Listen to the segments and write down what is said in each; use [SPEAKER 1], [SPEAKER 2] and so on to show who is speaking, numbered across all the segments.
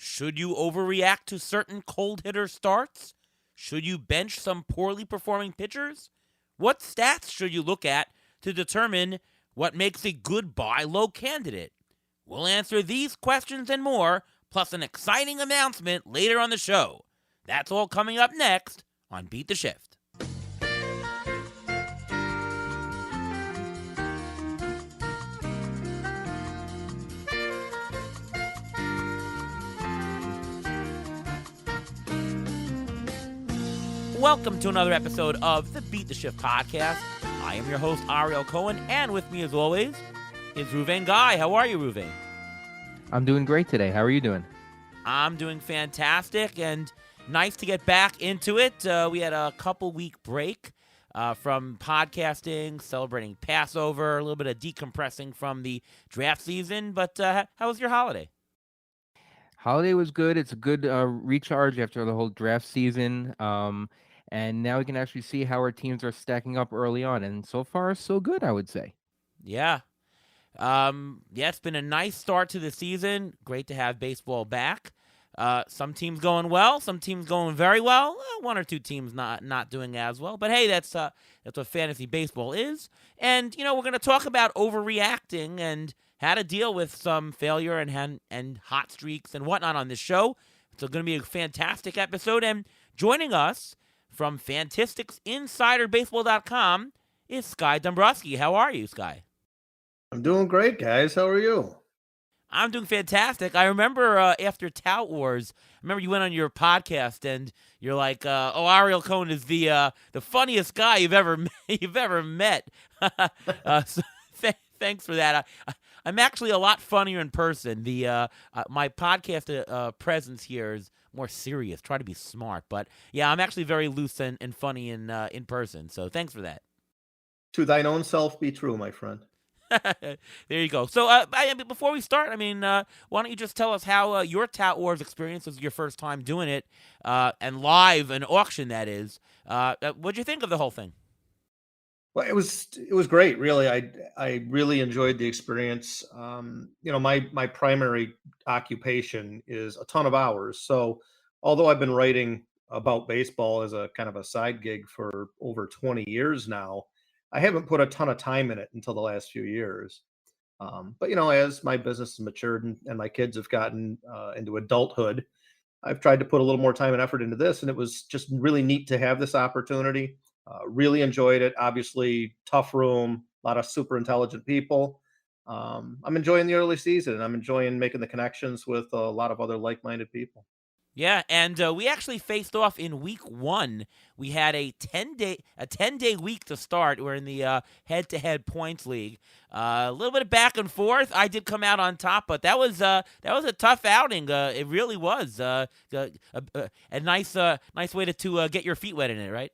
[SPEAKER 1] Should you overreact to certain cold hitter starts? Should you bench some poorly performing pitchers? What stats should you look at to determine what makes a good buy low candidate? We'll answer these questions and more, plus an exciting announcement later on the show. That's all coming up next on Beat the Shift. Welcome to another episode of the Beat the Shift podcast. I am your host, Ariel Cohen, and with me as always is Ruvain Guy. How are you, Ruvain?
[SPEAKER 2] I'm doing great today. How are you doing?
[SPEAKER 1] I'm doing fantastic and nice to get back into it. We had a couple-week break from podcasting, celebrating Passover, a little bit of decompressing from the draft season. But how was your holiday?
[SPEAKER 2] Holiday was good. It's a good recharge after the whole draft season. And now we can actually see how our teams are stacking up early on. And so far, so good, I would say.
[SPEAKER 1] Yeah. It's been a nice start to the season. Great to have baseball back. Some teams going well, some teams going very well. One or two teams not doing as well. But hey, that's what fantasy baseball is. And we're going to talk about overreacting and how to deal with some failure and hot streaks and whatnot on this show. It's going to be a fantastic episode. And joining us from FantisticsInsiderBaseball.com is Sky Dombroske. How are you, Sky?
[SPEAKER 3] I'm doing great, guys. How are you?
[SPEAKER 1] I'm doing fantastic. I remember after Tout Wars, you went on your podcast and you're like, Ariel Cohen is the funniest guy you've ever met. So thanks for that. I'm actually a lot funnier in person. My podcast presence here is more serious. Try to be smart, but yeah, I'm actually very loose and funny in person. So thanks for that.
[SPEAKER 3] To thine own self be true, my friend.
[SPEAKER 1] There you go. So, before we start, why don't you just tell us how your Tout Wars experience was, your first time doing it, and live, an auction that is. What'd you think of the whole thing?
[SPEAKER 3] Well, it was great, really. I really enjoyed the experience. My primary occupation is a ton of hours. So, although I've been writing about baseball as a kind of a side gig for over 20 years now, I haven't put a ton of time in it until the last few years. But as my business has matured and my kids have gotten into adulthood, I've tried to put a little more time and effort into this, and it was just really neat to have this opportunity. Really enjoyed it. Obviously, tough room, a lot of super intelligent people. I'm enjoying the early season, and I'm enjoying making the connections with a lot of other like-minded people.
[SPEAKER 1] Yeah, and we actually faced off in week 1. We had a 10-day week to start. We're in the head-to-head points league. A little bit of back and forth. I did come out on top, but that was a tough outing. It really was a nice way to get your feet wet in it, right?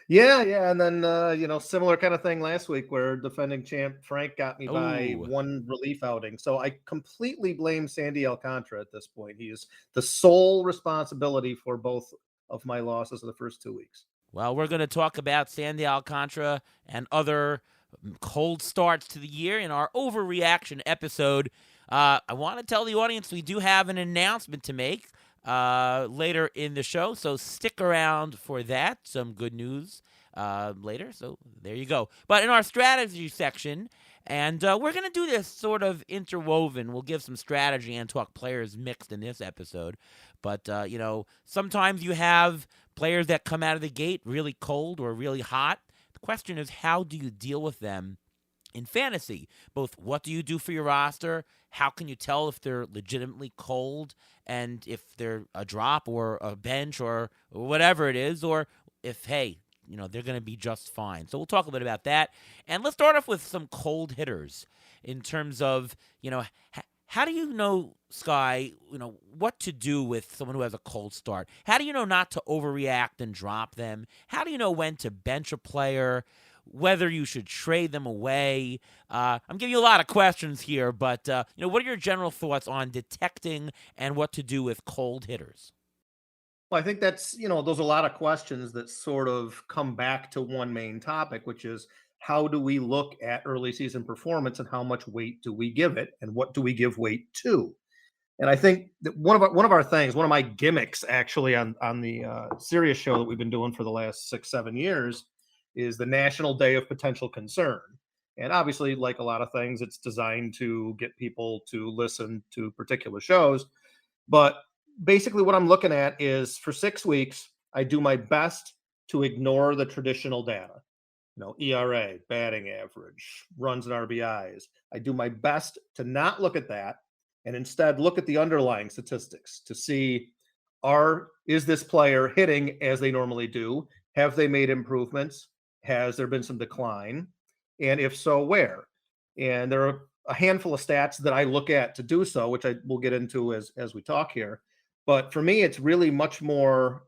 [SPEAKER 3] Yeah, and then similar kind of thing last week where defending champ Frank got me by one relief outing. So I completely blame Sandy Alcantara at this point. He is the sole responsibility for both of my losses of the first 2 weeks.
[SPEAKER 1] Well, we're going to talk about Sandy Alcantara and other cold starts to the year in our overreaction episode. I want to tell the audience we do have an announcement to make later in the show, so stick around for that. Some good news later, so there you go. But in our strategy section, and we're going to do this sort of interwoven. We'll give some strategy and talk players mixed in this episode. But, sometimes you have players that come out of the gate really cold or really hot. The question is, how do you deal with them in fantasy? Both what do you do for your roster? How can you tell if they're legitimately cold and if they're a drop or a bench or whatever it is, or if, hey, they're going to be just fine. So we'll talk a bit about that. And let's start off with some cold hitters in terms of, how do you know, Sky, what to do with someone who has a cold start? How do you know not to overreact and drop them? How do you know when to bench a player? Whether you should trade them away? I'm giving you a lot of questions here, but what are your general thoughts on detecting and what to do with cold hitters?
[SPEAKER 3] Well, I think that's, those are a lot of questions that sort of come back to one main topic, which is how do we look at early season performance and how much weight do we give it and what do we give weight to? And I think that one of our things, one of my gimmicks actually on the Sirius show that we've been doing for the last 6-7 years is the National Day of Potential Concern. And obviously, like a lot of things, it's designed to get people to listen to particular shows. But basically, what I'm looking at is for 6 weeks, I do my best to ignore the traditional data. ERA, batting average, runs and RBIs. I do my best to not look at that and instead look at the underlying statistics to see is this player hitting as they normally do? Have they made improvements? Has there been some decline? And if so, where? And there are a handful of stats that I look at to do so, which I will get into as we talk here. But for me, it's really much more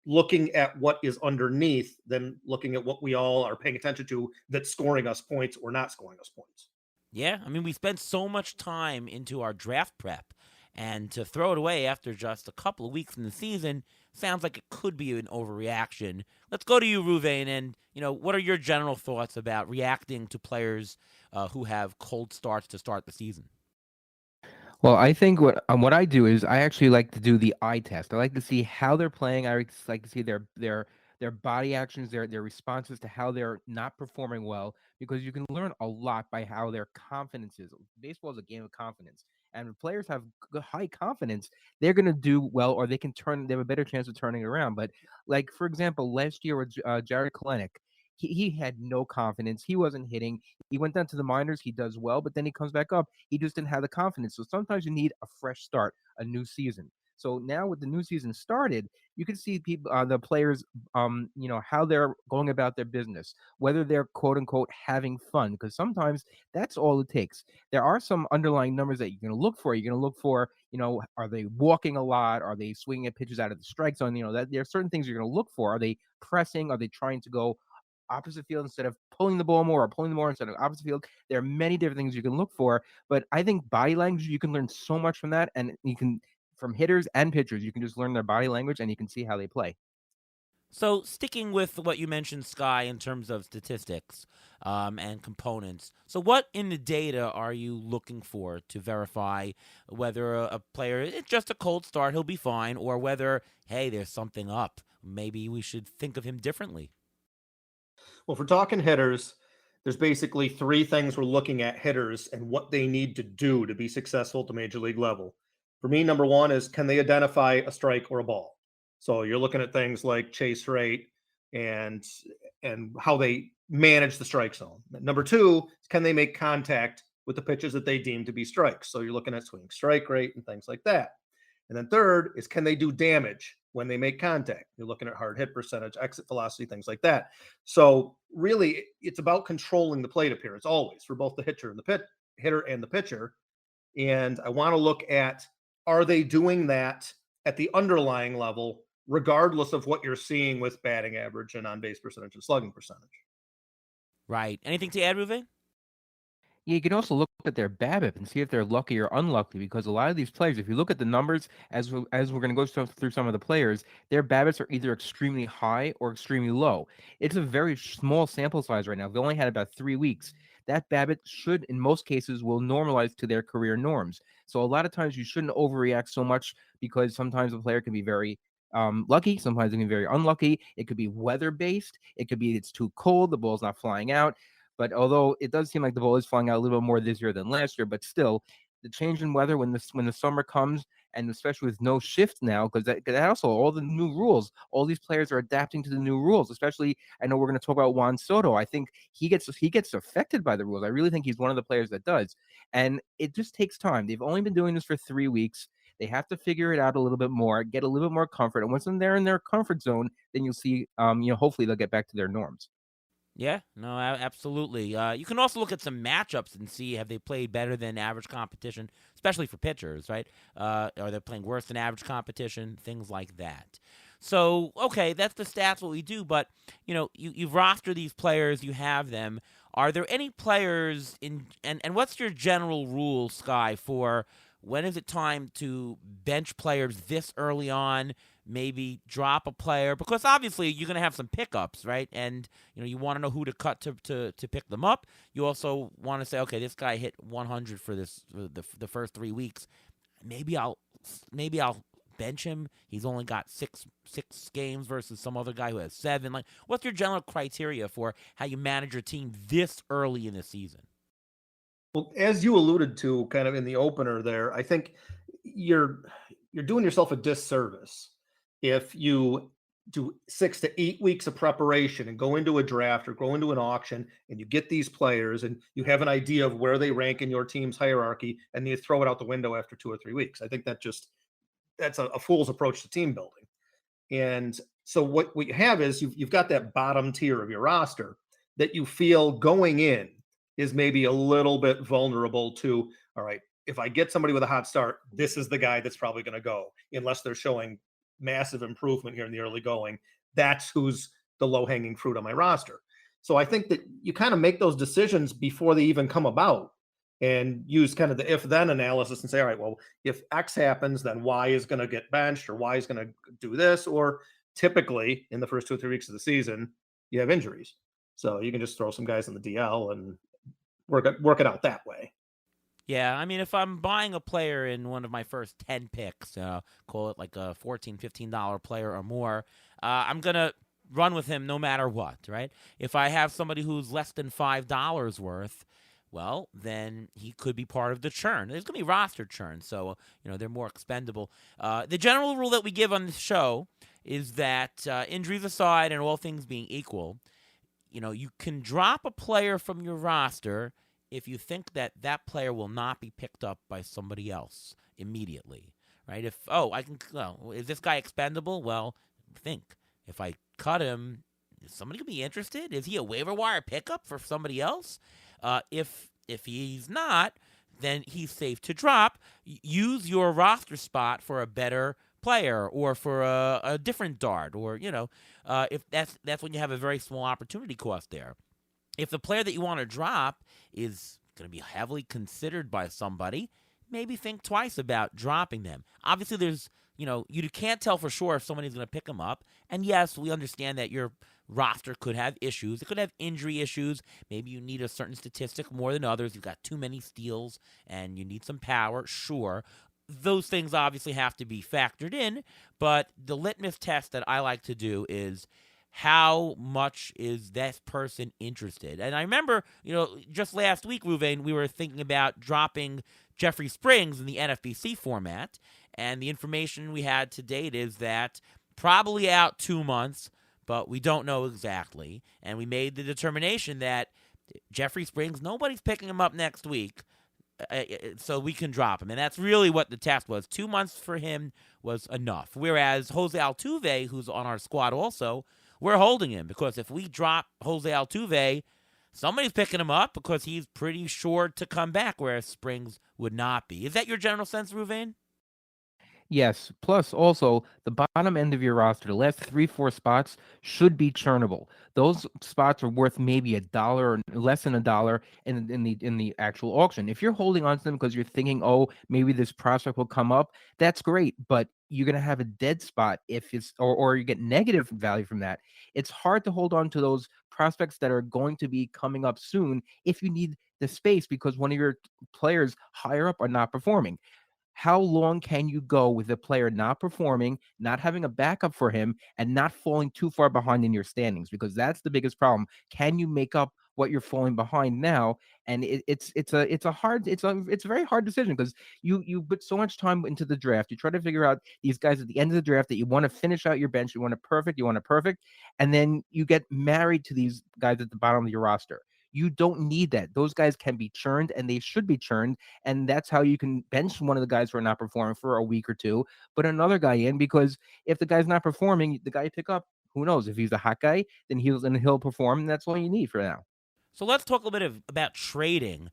[SPEAKER 3] looking at what is underneath than looking at what we all are paying attention to that's scoring us points or not scoring us points.
[SPEAKER 1] Yeah, I mean, we spent so much time into our draft prep, and to throw it away after just a couple of weeks in the season sounds like it could be an overreaction. Let's go to you, Ruvain, and what are your general thoughts about reacting to players who have cold starts to start the season?
[SPEAKER 2] Well, I think what I do is I actually like to do the eye test. I like to see how they're playing. Like to see their body actions, their responses to how they're not performing well, because you can learn a lot by how their confidence is. Baseball is a game of confidence, and if players have high confidence, they're going to do well, or they can turn. They have a better chance of turning it around. But like for example, last year with Jared Kalenic. He had no confidence. He wasn't hitting. He went down to the minors. He does well, but then he comes back up. He just didn't have the confidence. So sometimes you need a fresh start, a new season. So now with the new season started, you can see people, the players, how they're going about their business, whether they're quote unquote having fun, because sometimes that's all it takes. There are some underlying numbers that you're going to look for. You're going to look for, are they walking a lot? Are they swinging at pitches out of the strike zone? That there are certain things you're going to look for. Are they pressing? Are they trying to go opposite field instead of pulling the ball more, or pulling the more instead of opposite field? There are many different things you can look for, but I think body language, you can learn so much from that. And you can, from hitters and pitchers, you can just learn their body language and you can see how they play.
[SPEAKER 1] So, sticking with what you mentioned, Sky, in terms of statistics and components. So, what in the data are you looking for to verify whether a player, it's just a cold start, he'll be fine, or whether, hey, there's something up? Maybe we should think of him differently.
[SPEAKER 3] Well, if we're talking hitters, there's basically three things we're looking at hitters and what they need to do to be successful at the major league level. For me, number one is, can they identify a strike or a ball? So you're looking at things like chase rate and how they manage the strike zone. Number two, can they make contact with the pitches that they deem to be strikes? So you're looking at swing strike rate and things like that. And then third is, can they do damage when they make contact? You're looking at hard hit percentage, exit velocity, things like that. So really, it's about controlling the plate appearance always for both the hitter and the pitcher. And I want to look at, are they doing that at the underlying level, regardless of what you're seeing with batting average and on base percentage and slugging percentage?
[SPEAKER 1] Right. Anything to add, Ruve?
[SPEAKER 2] Yeah, you can also look at their BABIP and see if they're lucky or unlucky, because a lot of these players, if you look at the numbers, as we're going to go through some of the players, their BABIPs are either extremely high or extremely low. It's a very small sample size right now. They only had about 3 weeks. That BABIP should, in most cases, will normalize to their career norms. So a lot of times you shouldn't overreact so much, because sometimes a player can be very lucky, sometimes it can be very unlucky. It could be weather based. It could be it's too cold, the ball's not flying out. But although it does seem like the ball is flying out a little bit more this year than last year, but still, the change in weather when the summer comes, and especially with no shift now, because that also all the new rules, all these players are adapting to the new rules. Especially, I know we're going to talk about Juan Soto. I think he gets affected by the rules. I really think he's one of the players that does, and it just takes time. They've only been doing this for 3 weeks. They have to figure it out a little bit more, get a little bit more comfort, and once they're in their comfort zone, then you'll see, hopefully they'll get back to their norms.
[SPEAKER 1] Yeah, no, absolutely. You can also look at some matchups and see, have they played better than average competition, especially for pitchers, right? Are they playing worse than average competition? Things like that. So, okay, that's the stats, what we do. But, you've rostered these players, you have them. Are there any players and what's your general rule, Sky, for when is it time to bench players this early on? Maybe drop a player, because obviously you're going to have some pickups, right? And you want to know who to cut to pick them up. You also want to say, okay, this guy hit 100 for the first 3 weeks. maybe I'll bench him. He's only got six games versus some other guy who has 7. Like, what's your general criteria for how you manage your team this early in the season?
[SPEAKER 3] Well, as you alluded to kind of in the opener there, I think you're doing yourself a disservice if you do 6 to 8 weeks of preparation and go into a draft or go into an auction and you get these players and you have an idea of where they rank in your team's hierarchy and you throw it out the window after 2 or 3 weeks. I think that's a fool's approach to team building. And so what you have is you've got that bottom tier of your roster that you feel going in is maybe a little bit vulnerable to, all right, if I get somebody with a hot start, this is the guy that's probably going to go, unless they're showing massive improvement here in the early going. That's who's the low hanging fruit on my roster. So I think that you kind of make those decisions before they even come about and use kind of the if then analysis and say, all right, well, if X happens, then Y is going to get benched or Y is going to do this. Or typically in the first 2 or 3 weeks of the season, you have injuries. So you can just throw some guys in the DL and work it out that way.
[SPEAKER 1] Yeah, I mean, if I'm buying a player in one of my first 10 picks, call it like a $14, $15 player or more, I'm going to run with him no matter what, right? If I have somebody who's less than $5 worth, well, then he could be part of the churn. There's going to be roster churn, so, they're more expendable. The general rule that we give on this show is that injuries aside and all things being equal, you can drop a player from your roster if you think that that player will not be picked up by somebody else immediately, right? Is this guy expendable? Well, think. If I cut him, is somebody going to be interested? Is he a waiver wire pickup for somebody else? If he's not, then he's safe to drop. Use your roster spot for a better player or for a different dart, or if that's when you have a very small opportunity cost there. If the player that you want to drop is going to be heavily considered by somebody, maybe think twice about dropping them. Obviously, there's, you can't tell for sure if somebody's going to pick them up. And yes, we understand that your roster could have issues. It could have injury issues. Maybe you need a certain statistic more than others. You've got too many steals and you need some power. Sure. Those things obviously have to be factored in. But the litmus test that I like to do is, how much is that person interested? And I remember, just last week, Ruvain, we were thinking about dropping Jeffrey Springs in the NFBC format. And the information we had to date is that probably out 2 months, but we don't know exactly. And we made the determination that Jeffrey Springs, nobody's picking him up next week, so we can drop him. And that's really what the test was. 2 months for him was enough. Whereas Jose Altuve, who's on our squad also, we're holding him, because if we drop Jose Altuve, somebody's picking him up because he's pretty sure to come back, whereas Springs would not be. Is that your general sense, Ruvain?
[SPEAKER 2] Yes. Plus, also, the bottom end of your roster, the last 3-4 spots should be churnable. Those spots are worth maybe $1 or less than $1 in the actual auction. If you're holding on to them because you're thinking, oh, maybe this prospect will come up, that's great. But you're gonna have a dead spot if it's or you get negative value from that. It's hard to hold on to those prospects that are going to be coming up soon if you need the space because one of your players higher up are not performing. How long can you go with a player not performing, not having a backup for him, and not falling too far behind in your standings? Because that's the biggest problem. Can you make up what you're falling behind now? And it's a very hard decision because you put so much time into the draft. You try to figure out these guys at the end of the draft that you want to finish out your bench. You want a perfect, and then you get married to these guys at the bottom of your roster. You don't need that. Those guys can be churned and they should be churned. And that's how you can bench one of the guys who are not performing for a week or two, put another guy in, because if the guy's not performing, the guy you pick up, who knows? If he's a hot guy, then he'll perform. And that's all you need for now.
[SPEAKER 1] So let's talk a little bit about trading.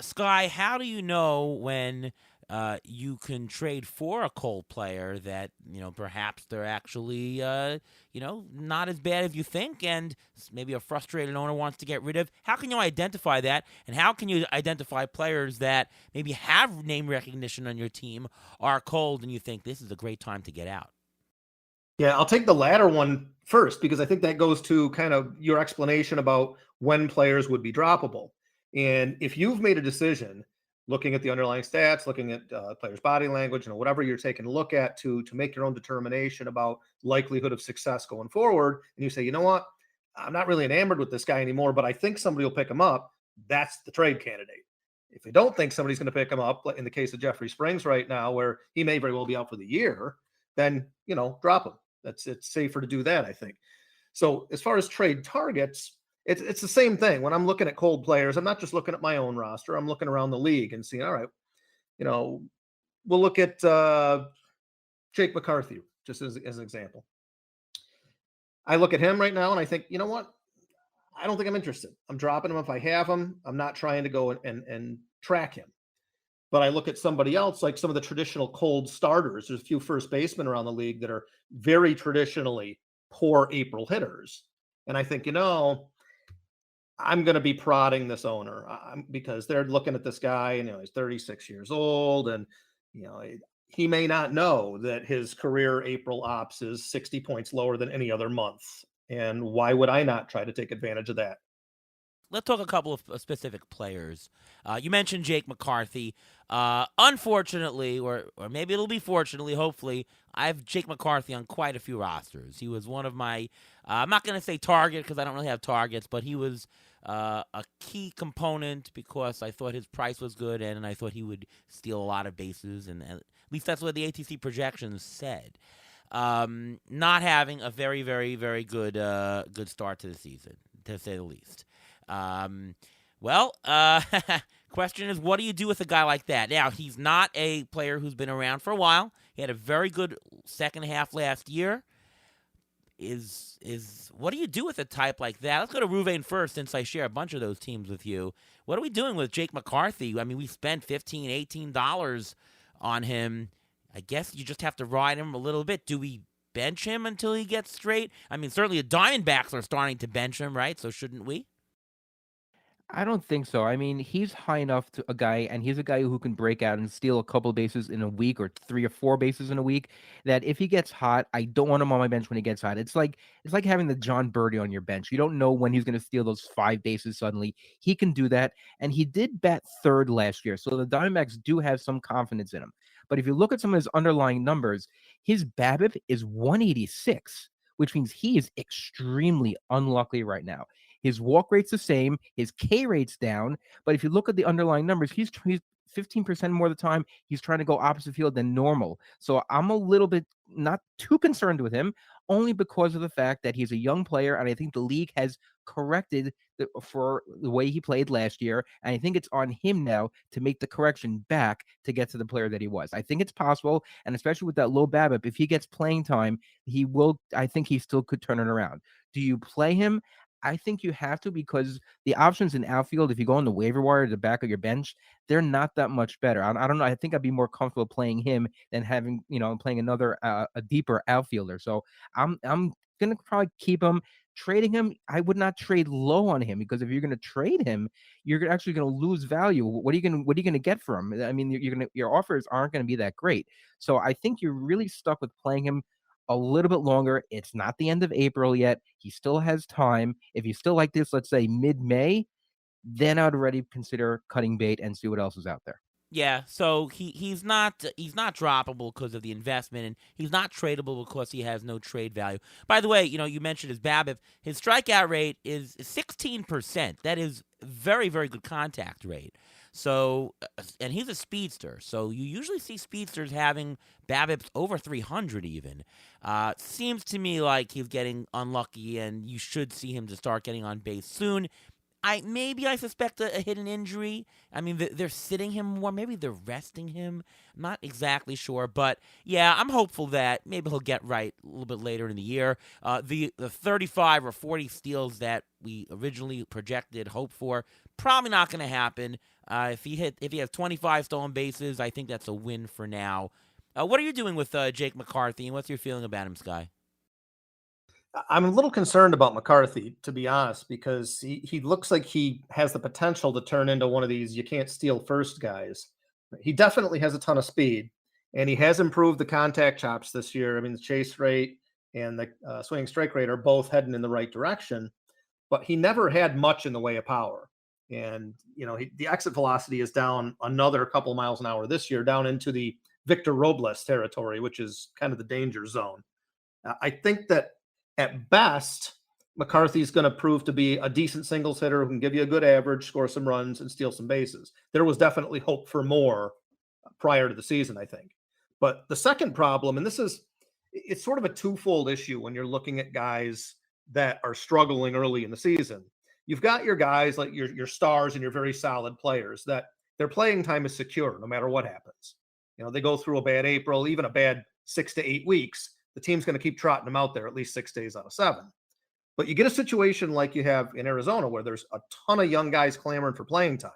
[SPEAKER 1] Sky, how do you know when you can trade for a cold player that, perhaps they're actually, not as bad as you think, and maybe a frustrated owner wants to get rid of? How can you identify that? And how can you identify players that maybe have name recognition on your team, are cold, and you think this is a great time to get out?
[SPEAKER 3] Yeah, I'll take the latter one first because I think that goes to kind of your explanation about when players would be droppable. And if you've made a decision looking at the underlying stats, looking at players' body language, whatever you're taking a look at to make your own determination about likelihood of success going forward. And you say, you know what, I'm not really enamored with this guy anymore, but I think somebody will pick him up. That's the trade candidate. If you don't think somebody's going to pick him up, in the case of Jeffrey Springs right now, where he may very well be out for the year, then, drop him. It's safer to do that, I think. So as far as trade targets, it's the same thing. When I'm looking at cold players, I'm not just looking at my own roster. I'm looking around the league and seeing, all right, we'll look at Jake McCarthy, just as an example. I look at him right now and I think, you know what? I don't think I'm interested. I'm dropping him if I have him. I'm not trying to go and track him. But I look at somebody else, like some of the traditional cold starters. There's a few first basemen around the league that are very traditionally poor April hitters. And I think, I'm going to be prodding this owner because they're looking at this guy and, he's 36 years old. And, he may not know that his career April ops is 60 points lower than any other month. And why would I not try to take advantage of that?
[SPEAKER 1] Let's talk a couple of specific players. You mentioned Jake McCarthy. Unfortunately, or maybe it'll be fortunately, hopefully, I have Jake McCarthy on quite a few rosters. He was one of my, I'm not going to say target because I don't really have targets, but he was a key component because I thought his price was good and I thought he would steal a lot of bases, and at least that's what the ATC projections said. Not having a very, very, very good start to the season, to say the least. Question is, what do you do with a guy like that? Now, he's not a player who's been around for a while. He had a very good second half last year. What do you do with a type like that? Let's go to Ruvain first, since I share a bunch of those teams with you. What are we doing with Jake McCarthy? I mean, we spent $15, $18 on him. I guess you just have to ride him a little bit. Do we bench him until he gets straight? I mean, certainly the Diamondbacks are starting to bench him, right? So shouldn't we?
[SPEAKER 2] I don't think so. I mean, he's high enough to a guy, and he's a guy who can break out and steal a couple bases in a week or 3 or 4 bases in a week. That if he gets hot, I don't want him on my bench when he gets hot. It's like having the John Birdie on your bench. You don't know when he's going to steal those 5 bases suddenly. He can do that, and he did bat third last year, so the Diamondbacks do have some confidence in him. But if you look at some of his underlying numbers, his BABIP is 186, which means he is extremely unlucky right now. His walk rate's the same. His K rate's down. But if you look at the underlying numbers, he's 15% more of the time he's trying to go opposite field than normal. So I'm a little bit not too concerned with him, only because of the fact that he's a young player, and I think the league has corrected for the way he played last year, and I think it's on him now to make the correction back to get to the player that he was. I think it's possible, and especially with that low BABIP, if he gets playing time, he will. I think he still could turn it around. Do you play him? I think you have to, because the options in outfield, if you go on the waiver wire to the back of your bench, they're not that much better. I don't know. I think I'd be more comfortable playing him than having, playing another a deeper outfielder. So I'm gonna probably keep him. Trading him, I would not trade low on him, because if you're going to trade him, you're actually going to lose value. What are you going to get for him? I mean, your offers aren't going to be that great. So I think you're really stuck with playing him a little bit longer. It's not the end of April yet. He still has time. If you still like this, let's say mid-May, then I'd already consider cutting bait and see what else is out there.
[SPEAKER 1] Yeah, so he's not droppable because of the investment, and he's not tradable because he has no trade value. By the way, you mentioned his BABIP. His strikeout rate is 16%. That is very, very good contact rate. So, and he's a speedster. So you usually see speedsters having BABIPs over 300 even. Seems to me like he's getting unlucky, and you should see him to start getting on base soon. I suspect a hidden injury. I mean, they're sitting him more. Maybe they're resting him. I'm not exactly sure. But, yeah, I'm hopeful that maybe he'll get right a little bit later in the year. The 35 or 40 steals that we originally projected, hoped for, probably not going to happen. If he has 25 stolen bases, I think that's a win for now. What are you doing with Jake McCarthy, and what's your feeling about him, Sky?
[SPEAKER 3] I'm a little concerned about McCarthy, to be honest, because he looks like he has the potential to turn into one of these you can't steal first guys. He definitely has a ton of speed, and he has improved the contact chops this year. I mean, the chase rate and the swinging strike rate are both heading in the right direction, but he never had much in the way of power. And, the exit velocity is down another couple miles an hour this year, down into the Victor Robles territory, which is kind of the danger zone. I think that at best, McCarthy's going to prove to be a decent singles hitter who can give you a good average, score some runs, and steal some bases. There was definitely hope for more prior to the season, I think. But the second problem, and it's sort of a twofold issue when you're looking at guys that are struggling early in the season. You've got your guys like your stars and your very solid players that their playing time is secure no matter what happens. They go through a bad April, even a bad 6 to 8 weeks. The team's going to keep trotting them out there at least 6 days out of 7. But you get a situation like you have in Arizona where there's a ton of young guys clamoring for playing time.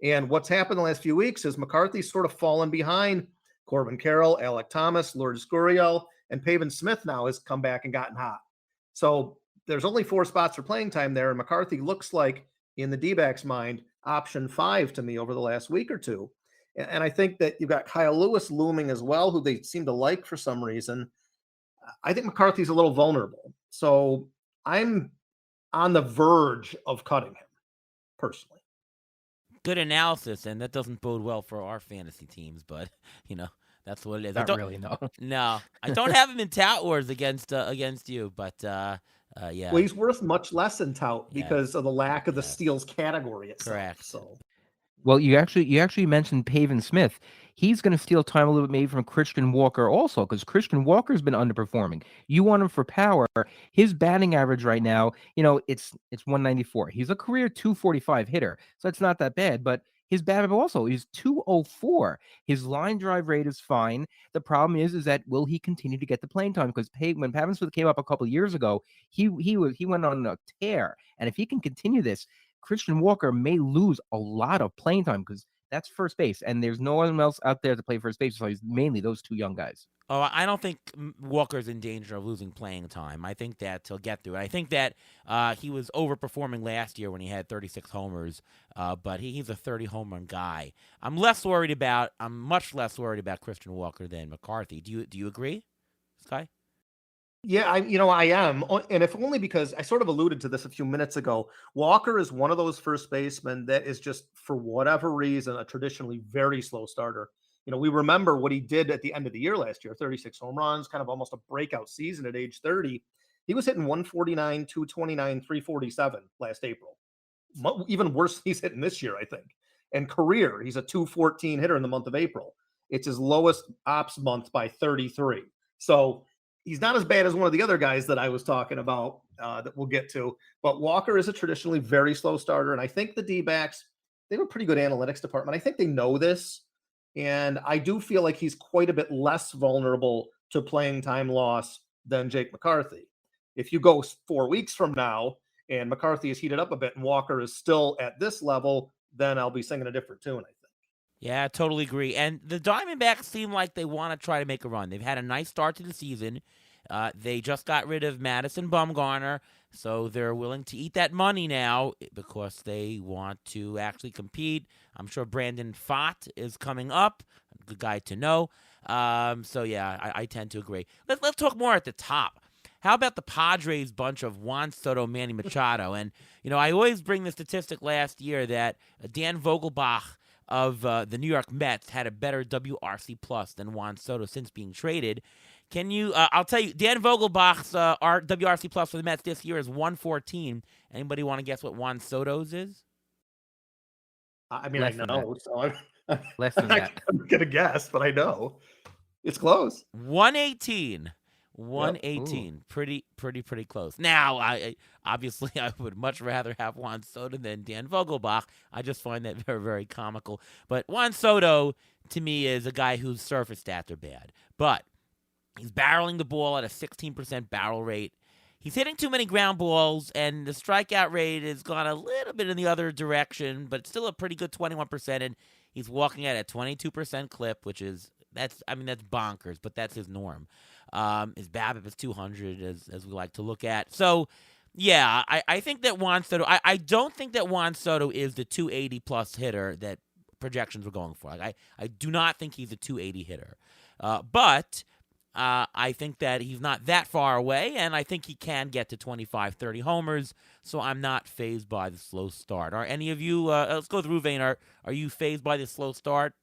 [SPEAKER 3] And what's happened the last few weeks is McCarthy's sort of fallen behind Corbin Carroll, Alec Thomas, Lourdes Gurriel, and Pavin Smith now has come back and gotten hot. So there's only 4 spots for playing time there. And McCarthy looks like, in the D-backs' mind, option 5 to me over the last week or two. And I think that you've got Kyle Lewis looming as well, who they seem to like for some reason. I think McCarthy's a little vulnerable. So I'm on the verge of cutting him, personally.
[SPEAKER 1] Good analysis, and that doesn't bode well for our fantasy teams, but, that's what it is.
[SPEAKER 2] Not really, no.
[SPEAKER 1] No, I don't have him in tout wars against you, but yeah.
[SPEAKER 3] Well, he's worth much less in tout because of the lack of the steals category itself.
[SPEAKER 1] Correct.
[SPEAKER 3] So,
[SPEAKER 2] well, you actually mentioned Pavin Smith. He's going to steal time a little bit maybe from Christian Walker also, because Christian Walker's been underperforming. You want him for power. His batting average right now, it's 194. He's a career 245 hitter, so it's not that bad. But his BABIP also is 204. His line drive rate is fine. The problem is that will he continue to get the playing time? Because when Pavin Smith came up a couple of years ago, he went on a tear, and if he can continue this, Christian Walker may lose a lot of playing time because that's first base, and there's no one else out there to play first base, so he's mainly those 2 young guys.
[SPEAKER 1] Oh, I don't think Walker's in danger of losing playing time. I think that he'll get through it. I think that he was overperforming last year when he had 36 homers, but he's a 30-home run guy. I'm much less worried about Christian Walker than McCarthy. Do you agree, Sky?
[SPEAKER 3] Yeah, I am. And if only because I sort of alluded to this a few minutes ago. Walker is one of those first basemen that is just, for whatever reason, a traditionally very slow starter. We remember what he did at the end of the year last year, 36 home runs, kind of almost a breakout season at age 30. He was hitting 149, 229, 347 last April. Even worse he's hitting this year, I think. And career, he's a 214 hitter in the month of April. It's his lowest ops month by 33. So he's not as bad as one of the other guys that I was talking about that we'll get to. But Walker is a traditionally very slow starter. And I think the D-backs, they have a pretty good analytics department. I think they know this. And I do feel like he's quite a bit less vulnerable to playing time loss than Jake McCarthy. If you go 4 weeks from now and McCarthy is heated up a bit and Walker is still at this level, then I'll be singing a different tune, I think.
[SPEAKER 1] Yeah, I totally agree. And the Diamondbacks seem like they want to try to make a run. They've had a nice start to the season. They just got rid of Madison Bumgarner, so they're willing to eat that money now because they want to actually compete. I'm sure Brandon Pfaadt is coming up. A good guy to know. So, yeah, I tend to agree. Let's talk more at the top. How about the Padres bunch of Juan Soto, Manny Machado? And, I always bring the statistic last year that Dan Vogelbach of the New York Mets had a better WRC plus than Juan Soto since being traded. Can you? I'll tell you, Dan Vogelbach's WRC plus for the Mets this year is 114. Anybody want to guess what Juan Soto's is?
[SPEAKER 3] I mean, I know. So
[SPEAKER 2] Less than that.
[SPEAKER 3] I'm gonna guess, but I know it's close.
[SPEAKER 1] 118. 118.
[SPEAKER 2] Yep.
[SPEAKER 1] Pretty close. Now, I obviously I would much rather have Juan Soto than Dan Vogelbach. I just find that very, very comical. But Juan Soto, to me, is a guy whose surface stats are bad. But he's barreling the ball at a 16% barrel rate. He's hitting too many ground balls, and the strikeout rate has gone a little bit in the other direction, but it's still a pretty good 21%, and he's walking at a 22% clip, which is, that's bonkers, but that's his norm. His BABIP is 200, as we like to look at. So, yeah, I think that Juan Soto, I don't think that Juan Soto is the 280-plus hitter that projections were going for. I do not think he's a 280 hitter. But I think that he's not that far away, and I think he can get to 25, 30 homers, so I'm not fazed by the slow start. Are any of you, let's go through, Vane, are you fazed by the slow start?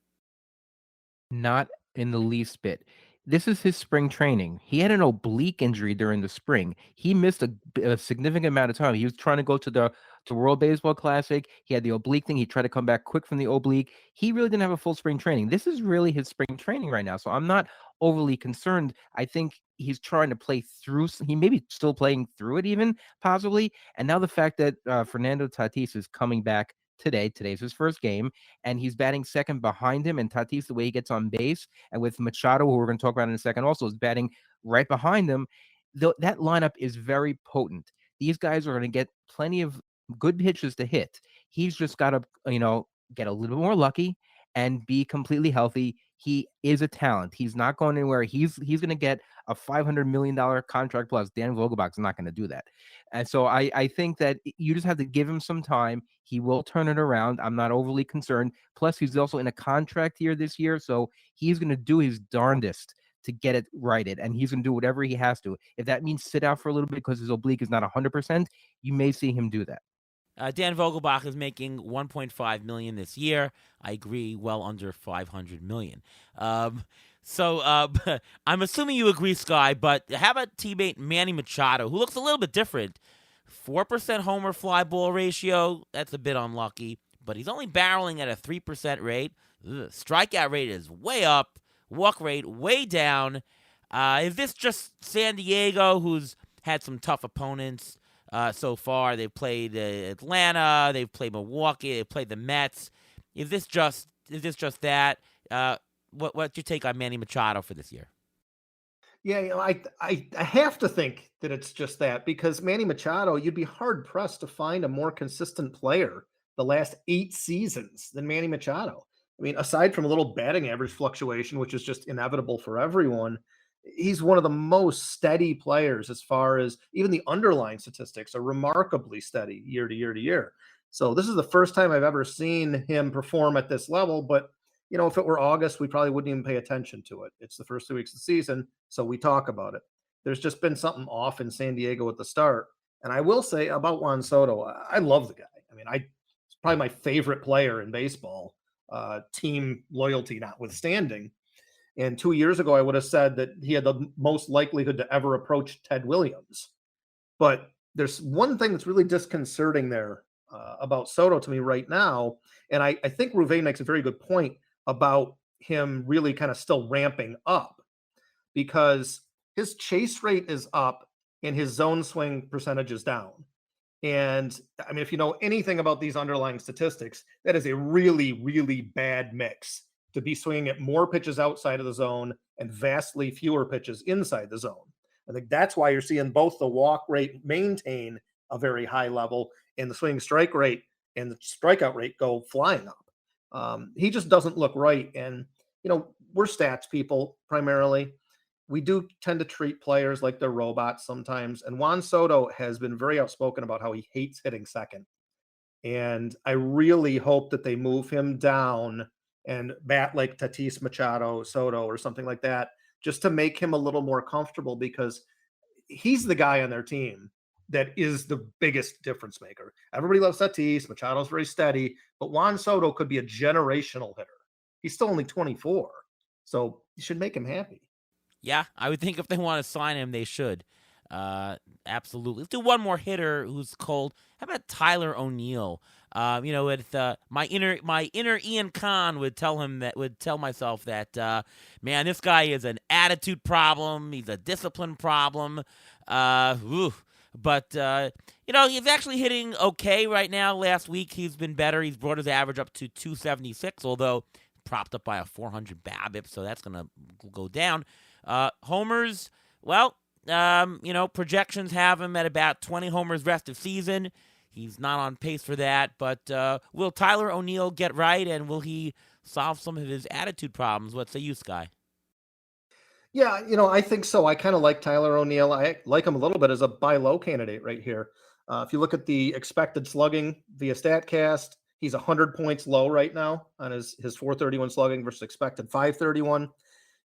[SPEAKER 2] Not in the least bit. This is his spring training. He had an oblique injury during the spring. He missed a significant amount of time. He was trying to go to the World Baseball Classic. He had the oblique thing. He tried to come back quick from the oblique. He really didn't have a full spring training. This is really his spring training right now. So I'm not overly concerned. I think he's trying to play through. He may be still playing through it, even possibly. And now the fact that Fernando Tatis is coming back today. Today's his first game, and he's batting second behind him. And Tatis, the way he gets on base, and with Machado, who we're going to talk about in a second, also is batting right behind him. That lineup is very potent. These guys are going to get plenty of good pitches to hit. He's just got to, get a little bit more lucky and be completely healthy. He is a talent. He's not going anywhere. He's going to get a $500 million contract plus. Dan Vogelbach's not going to do that. And so I think that you just have to give him some time. He will turn it around. I'm not overly concerned. Plus, he's also in a contract year this year, so he's going to do his darndest to get it righted, and he's going to do whatever he has to. If that means sit out for a little bit because his oblique is not 100%, you may see him do that.
[SPEAKER 1] Dan Vogelbach is making $1.5 million this year. I agree, well under $500 million. So I'm assuming you agree, Sky, but how about teammate Manny Machado, who looks a little bit different? 4% homer fly ball ratio, that's a bit unlucky, but he's only barreling at a 3% rate. Strikeout rate is way up, walk rate way down. Is this just San Diego, who's had some tough opponents so far? They've played Atlanta, they've played Milwaukee, they've played the Mets. Is this just that? What's your take on Manny Machado for this year?
[SPEAKER 3] Yeah, I have to think that it's just that, because Manny Machado, you'd be hard pressed to find a more consistent player the last 8 seasons than Manny Machado. I mean, aside from a little batting average fluctuation, which is just inevitable for everyone, he's one of the most steady players as far as even the underlying statistics are remarkably steady year to year to year. So this is the first time I've ever seen him perform at this level, but if it were August, we probably wouldn't even pay attention to it. It's the first 2 weeks of the season, so we talk about it. There's just been something off in San Diego at the start. And I will say about Juan Soto, I love the guy. I mean, it's probably my favorite player in baseball, team loyalty notwithstanding. And 2 years ago, I would have said that he had the most likelihood to ever approach Ted Williams. But there's one thing that's really disconcerting there about Soto to me right now. And I think Rouvet makes a very good point about him really kind of still ramping up, because his chase rate is up and his zone swing percentage is down. And I mean, if you know anything about these underlying statistics, that is a really, really bad mix to be swinging at more pitches outside of the zone and vastly fewer pitches inside the zone. I think that's why you're seeing both the walk rate maintain a very high level and the swing strike rate and the strikeout rate go flying up. He just doesn't look right. And, we're stats people primarily. We do tend to treat players like they're robots sometimes. And Juan Soto has been very outspoken about how he hates hitting second. And I really hope that they move him down and bat like Tatis Machado Soto or something like that, just to make him a little more comfortable, because he's the guy on their team that is the biggest difference maker. Everybody loves Tatis. Machado's very steady, but Juan Soto could be a generational hitter. He's still only 24, so you should make him happy.
[SPEAKER 1] Yeah, I would think if they want to sign him, they should. Absolutely. Let's do one more hitter who's cold. How about Tyler O'Neill? With my inner Ian Khan would tell myself that man, this guy is an attitude problem. He's a discipline problem. But he's actually hitting okay right now. Last week he's been better. He's brought his average up to 276, although propped up by a 400 BABIP, so that's gonna go down. Homers, well, projections have him at about 20 homers rest of season. He's not on pace for that, but will Tyler O'Neill get right, and will he solve some of his attitude problems? What say you, Sky?
[SPEAKER 3] Yeah, I think so. I kind of like Tyler O'Neill. I like him a little bit as a buy low candidate right here. If you look at the expected slugging via StatCast, he's 100 points low right now on his 431 slugging versus expected 531.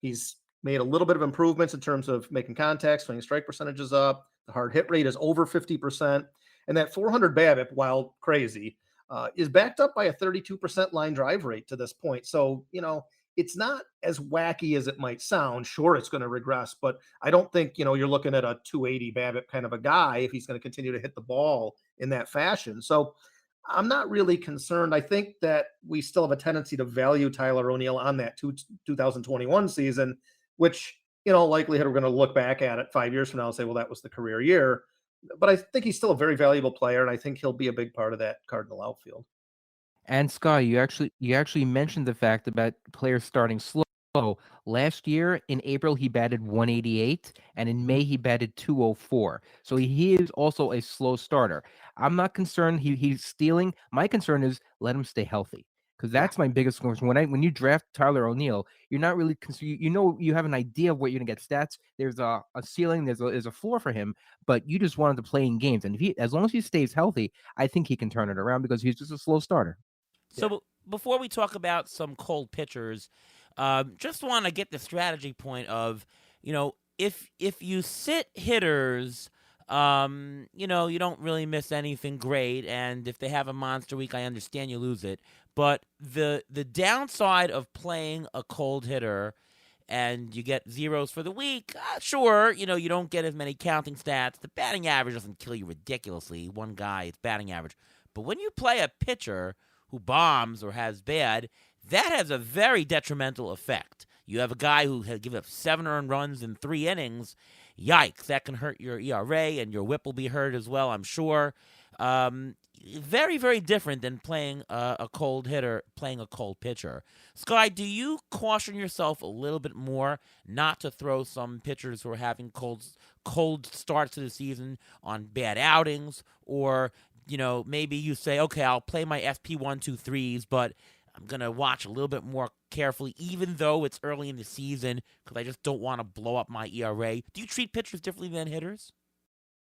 [SPEAKER 3] He's made a little bit of improvements in terms of making contact, swinging strike percentages up. The hard hit rate is over 50%. And that 400 BABIP, while crazy, is backed up by a 32% line drive rate to this point. So, it's not as wacky as it might sound. Sure, it's going to regress, but I don't think, you're looking at a 280 BABIP kind of a guy if he's going to continue to hit the ball in that fashion. So I'm not really concerned. I think that we still have a tendency to value Tyler O'Neill on that 2021 season, which, likelihood we're going to look back at it 5 years from now and say, well, that was the career year. But I think he's still a very valuable player, and I think he'll be a big part of that Cardinal outfield.
[SPEAKER 2] And Sky, you actually mentioned the fact about players starting slow. Last year in April he batted 188, and in May he batted 204. So he is also a slow starter. I'm not concerned he's stealing. My concern is let him stay healthy. Because
[SPEAKER 3] Yeah.
[SPEAKER 2] that's my biggest concern. When you draft Tyler O'Neill, you're not really you have an idea of what you're gonna get stats. There's a ceiling, there's a floor for him, but you just want him to play in games. And if he as long as he stays healthy, I think he can turn it around because he's just a slow starter.
[SPEAKER 1] So before we talk about some cold pitchers, just want to get the strategy point of, if you sit hitters, you don't really miss anything great, and if they have a monster week, I understand you lose it. But the downside of playing a cold hitter and you get zeros for the week, sure, you don't get as many counting stats. The batting average doesn't kill you ridiculously. One guy, it's batting average. But when you play a pitcher who bombs or has bad, that has a very detrimental effect. You have a guy who had given up 7 earned runs in 3 innings. Yikes, that can hurt your ERA, and your whip will be hurt as well, I'm sure. Very, very different than playing a cold hitter, playing a cold pitcher. Sky, do you caution yourself a little bit more not to throw some pitchers who are having cold starts to the season on bad outings? Or, maybe you say, okay, I'll play my FP1, 2, 3s, but I'm going to watch a little bit more carefully, even though it's early in the season, because I just don't want to blow up my ERA. Do you treat pitchers differently than hitters?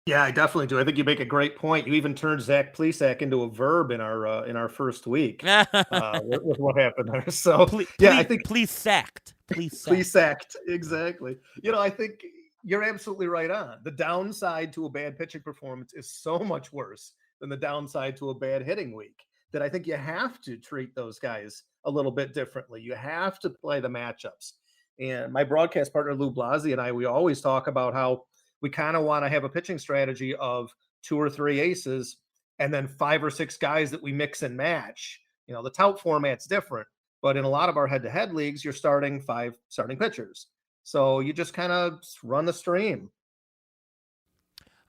[SPEAKER 3] Yeah, I definitely do. I think you make a great point. You even turned Zach Plesac into a verb in our first week with what happened there. So yeah, I think
[SPEAKER 1] Please sacked.
[SPEAKER 3] Plesac, exactly. I think you're absolutely right on. The downside to a bad pitching performance is so much worse than the downside to a bad hitting week that I think you have to treat those guys a little bit differently. You have to play the matchups. And my broadcast partner Lou Blasi and I, we always talk about how we kind of want to have a pitching strategy of 2 or 3 aces and then 5 or 6 guys that we mix and match. The tout format's different, but in a lot of our head-to-head leagues, you're starting 5 starting pitchers. So you just kind of run the stream.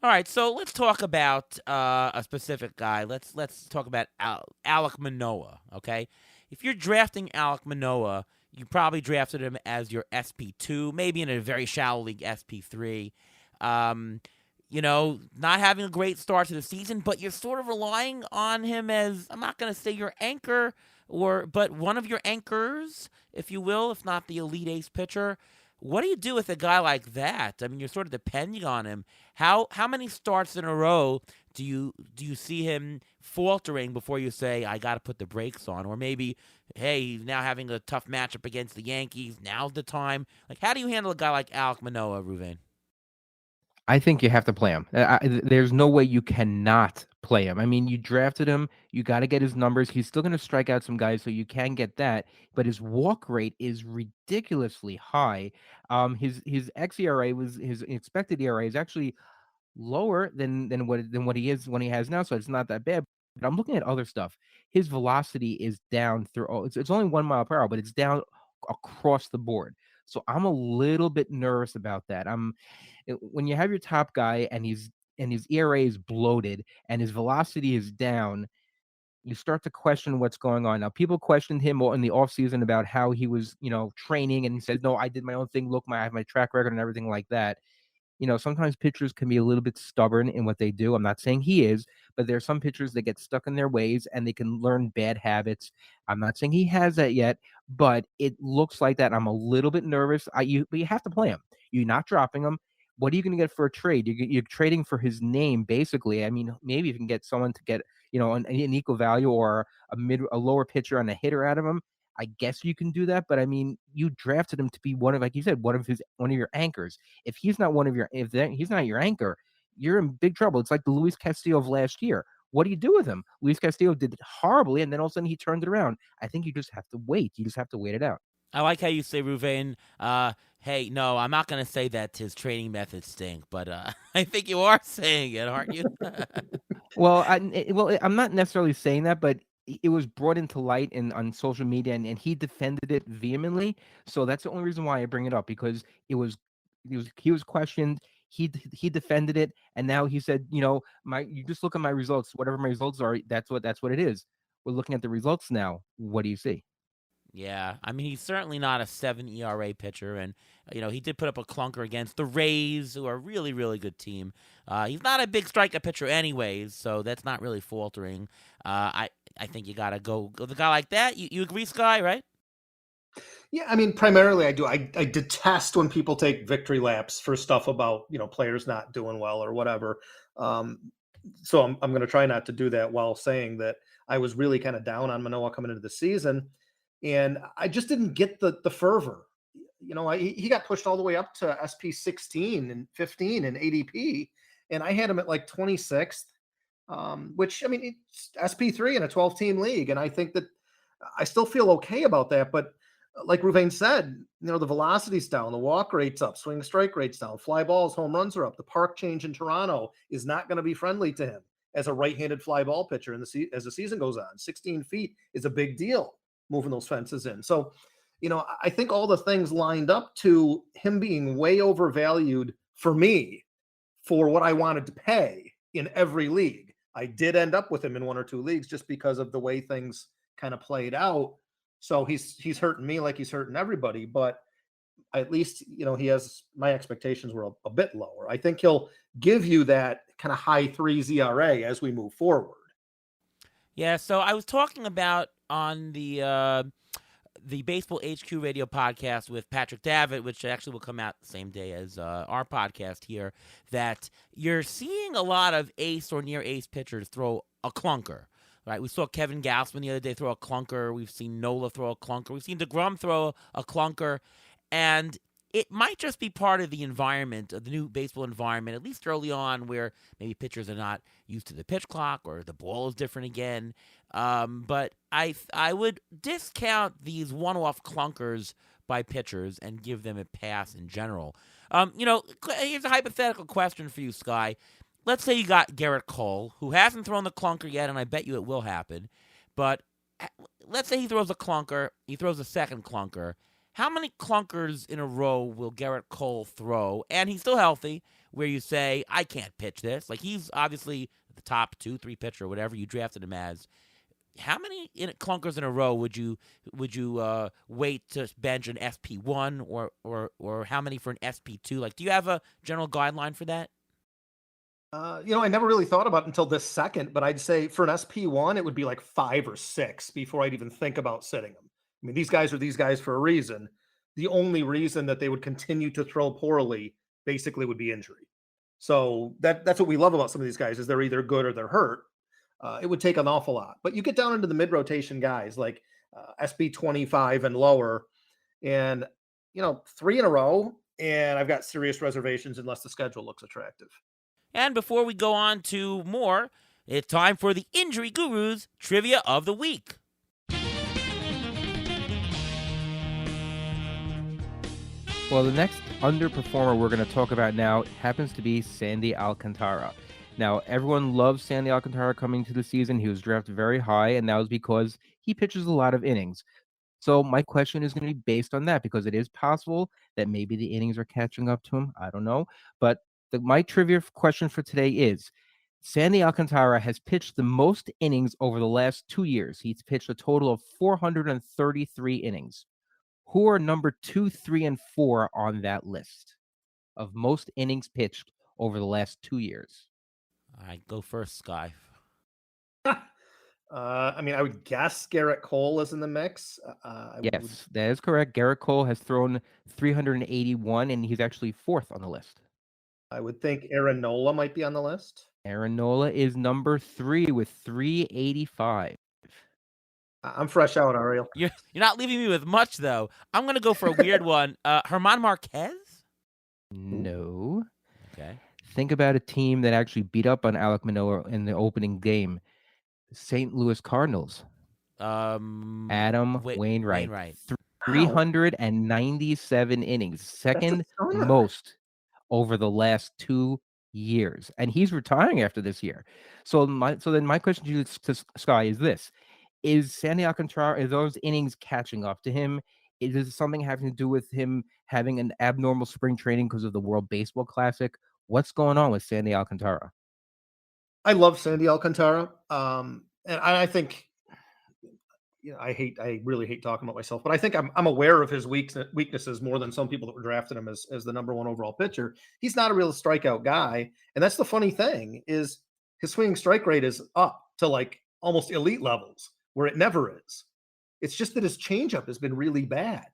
[SPEAKER 1] All right, so let's talk about a specific guy. Let's talk about Alek Manoah, okay? If you're drafting Alek Manoah, you probably drafted him as your SP2, maybe in a very shallow league SP3. Not having a great start to the season, but you're sort of relying on him as, I'm not going to say your anchor, but one of your anchors, if you will, if not the elite ace pitcher. What do you do with a guy like that? I mean, you're sort of depending on him. How many starts in a row do you see him faltering before you say, I got to put the brakes on? Or maybe, hey, he's now having a tough matchup against the Yankees. Now's the time. Like, how do you handle a guy like Alek Manoah, Ruvain?
[SPEAKER 2] I think you have to play him. There's no way you cannot play him. I mean, you drafted him. You got to get his numbers. He's still going to strike out some guys, so you can get that. But his walk rate is ridiculously high. His xERA was his expected ERA is actually lower than what he is when he has now, so it's not that bad. But I'm looking at other stuff. His velocity is down through. Oh, it's only 1 mile per hour, but it's down across the board. So I'm a little bit nervous about that. When you have your top guy and his ERA is bloated and his velocity is down, you start to question what's going on. Now, people questioned him in the offseason about how he was, training, and he said, "No, I did my own thing. Look, I have my track record and everything like that." Sometimes pitchers can be a little bit stubborn in what they do. I'm not saying he is, but there are some pitchers that get stuck in their ways and they can learn bad habits. I'm not saying he has that yet, but it looks like that. I'm a little bit nervous. But you have to play him. You're not dropping him. What are you going to get for a trade? You're trading for his name, basically. I mean, maybe you can get someone to get, an equal value or a lower pitcher and a hitter out of him. I guess you can do that, but I mean, you drafted him to be one of, like you said, one of your anchors. If he's not he's not your anchor, you're in big trouble. It's like the Luis Castillo of last year. What do you do with him? Luis Castillo did it horribly, and then all of a sudden he turned it around. I think you just have to wait. You just have to wait it out.
[SPEAKER 1] I like how you say, Ruvain. Hey, no, I'm not going to say that his training methods stink, but I think you are saying it, aren't you?
[SPEAKER 2] Well, I'm not necessarily saying that, but it was brought into light on social media, and he defended it vehemently. So that's the only reason why I bring it up, because he was questioned. He defended it, and now he said, you just look at my results. Whatever my results are, that's what it is. We're looking at the results now. What do you see?
[SPEAKER 1] Yeah, I mean, he's certainly not a 7 ERA pitcher, and he did put up a clunker against the Rays, who are a really, really good team. He's not a big strikeout pitcher, anyways, so that's not really faltering. I think you gotta go with a guy like that. You agree, Sky, right?
[SPEAKER 3] Yeah, I mean, primarily I do. I detest when people take victory laps for stuff about players not doing well or whatever. Um, so I'm going to try not to do that while saying that I was really kind of down on Manoah coming into the season, and I just didn't get the fervor. He got pushed all the way up to SP 16 and 15 in ADP, and I had him at like 26th, which I mean it's SP3 in a 12-team league, and I think that I still feel okay about that, but like Ruvain said, the velocity's down, the walk rate's up, swing strike rate's down, fly balls, home runs are up. The park change in Toronto is not going to be friendly to him as a right-handed fly ball pitcher as the season goes on. 16 feet is a big deal moving those fences in. So, I think all the things lined up to him being way overvalued for me for what I wanted to pay in every league. I did end up with him in one or two leagues just because of the way things kind of played out. So he's hurting me like he's hurting everybody, but at least he has, my expectations were a bit lower. I think he'll give you that kind of high 3 ERA as we move forward.
[SPEAKER 1] Yeah. So I was talking about on the Baseball HQ Radio podcast with Patrick Davitt, which actually will come out the same day as our podcast here, that you're seeing a lot of ace or near ace pitchers throw a clunker. Right, we saw Kevin Gausman the other day throw a clunker. We've seen Nola throw a clunker. We've seen DeGrom throw a clunker. And it might just be part of the environment, of the new baseball environment, at least early on, where maybe pitchers are not used to the pitch clock or the ball is different again. But I would discount these one-off clunkers by pitchers and give them a pass in general. Here's a hypothetical question for you, Sky. Let's say you got Garrett Cole, who hasn't thrown the clunker yet, and I bet you it will happen. But let's say he throws a clunker, he throws a second clunker. How many clunkers in a row will Garrett Cole throw? And he's still healthy, where you say, I can't pitch this. Like, he's obviously the top 2-3 pitcher, whatever you drafted him as. How many clunkers in a row would you wait to bench an SP1 or how many for an SP2? Like, do you have a general guideline for that?
[SPEAKER 3] I never really thought about it until this second, but I'd say for an SP1, it would be like 5 or 6 before I'd even think about sitting them. I mean, these guys are these guys for a reason. The only reason that they would continue to throw poorly basically would be injury. So that's what we love about some of these guys is they're either good or they're hurt. It would take an awful lot. But you get down into the mid-rotation guys like SB25 and lower, and 3 in a row, and I've got serious reservations unless the schedule looks attractive.
[SPEAKER 1] And before we go on to more, it's time for the Injury Gurus Trivia of the Week.
[SPEAKER 2] Well, the next underperformer we're going to talk about now happens to be Sandy Alcantara. Now, everyone loves Sandy Alcantara coming to the season. He was drafted very high, and that was because he pitches a lot of innings. So my question is going to be based on that, because it is possible that maybe the innings are catching up to him. I don't know. But my trivia question for today is, Sandy Alcantara has pitched the most innings over the last 2 years. He's pitched a total of 433 innings. Who are number 2, 3, and 4 on that list of most innings pitched over the last 2 years?
[SPEAKER 1] All right, go first, Sky.
[SPEAKER 3] I mean, I would guess Garrett Cole is in the mix.
[SPEAKER 2] Yes, that is correct. Garrett Cole has thrown 381, and he's actually 4th on the list.
[SPEAKER 3] I would think Aaron Nola might be on the list.
[SPEAKER 2] Aaron Nola is number 3 with 385.
[SPEAKER 3] I'm fresh out, Ariel.
[SPEAKER 1] You're not leaving me with much though. I'm gonna go for a weird one. Herman Marquez.
[SPEAKER 2] No.
[SPEAKER 1] Okay.
[SPEAKER 2] Think about a team that actually beat up on Alek Manoah in the opening game. St. Louis Cardinals. Adam Wainwright.
[SPEAKER 1] Wainwright.
[SPEAKER 3] Wow,
[SPEAKER 2] 397 innings,
[SPEAKER 3] that's a
[SPEAKER 2] second
[SPEAKER 3] ton.
[SPEAKER 2] most over the last 2 years, and he's retiring after this year. So then my question to you, to Sky, is this: Is Sandy Alcantara, are those innings catching up to him? Is it something having to do with him having an abnormal spring training because of the World Baseball Classic? What's going on with Sandy Alcantara?
[SPEAKER 3] I love Sandy Alcantara, and I think I really hate talking about myself, but I think I'm aware of his weaknesses more than some people that were drafting him as the number one overall pitcher. He's not a real strikeout guy, and that's the funny thing is his swinging strike rate is up to like almost elite levels where it never is. It's just that his changeup has been really bad,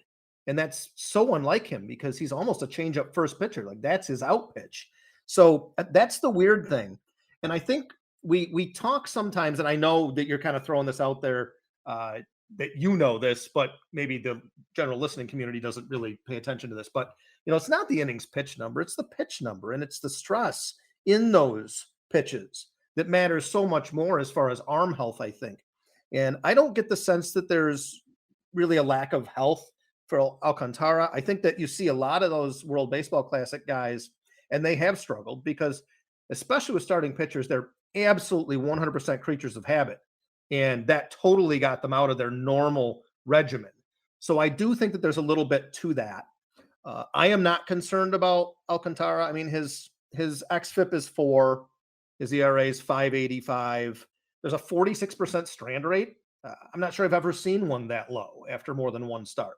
[SPEAKER 3] and that's so unlike him because he's almost a changeup first pitcher. Like that's his out pitch. So that's the weird thing, and I think we talk sometimes, and I know that you're kind of throwing this out there uh, that you know this, but maybe the general listening community doesn't really pay attention to this. But it's not the innings pitch number; it's the pitch number, and it's the stress in those pitches that matters so much more as far as arm health, I think. And I don't get the sense that there's really a lack of health for Alcantara. I think that you see a lot of those World Baseball Classic guys, and they have struggled because, especially with starting pitchers, they're absolutely 100% creatures of habit and that totally got them out of their normal regimen. So I do think that there's a little bit to that. I am not concerned about Alcantara. I mean, his xFIP is 4, his ERA is 5.85. There's a 46% strand rate. I'm not sure I've ever seen one that low after more than one start.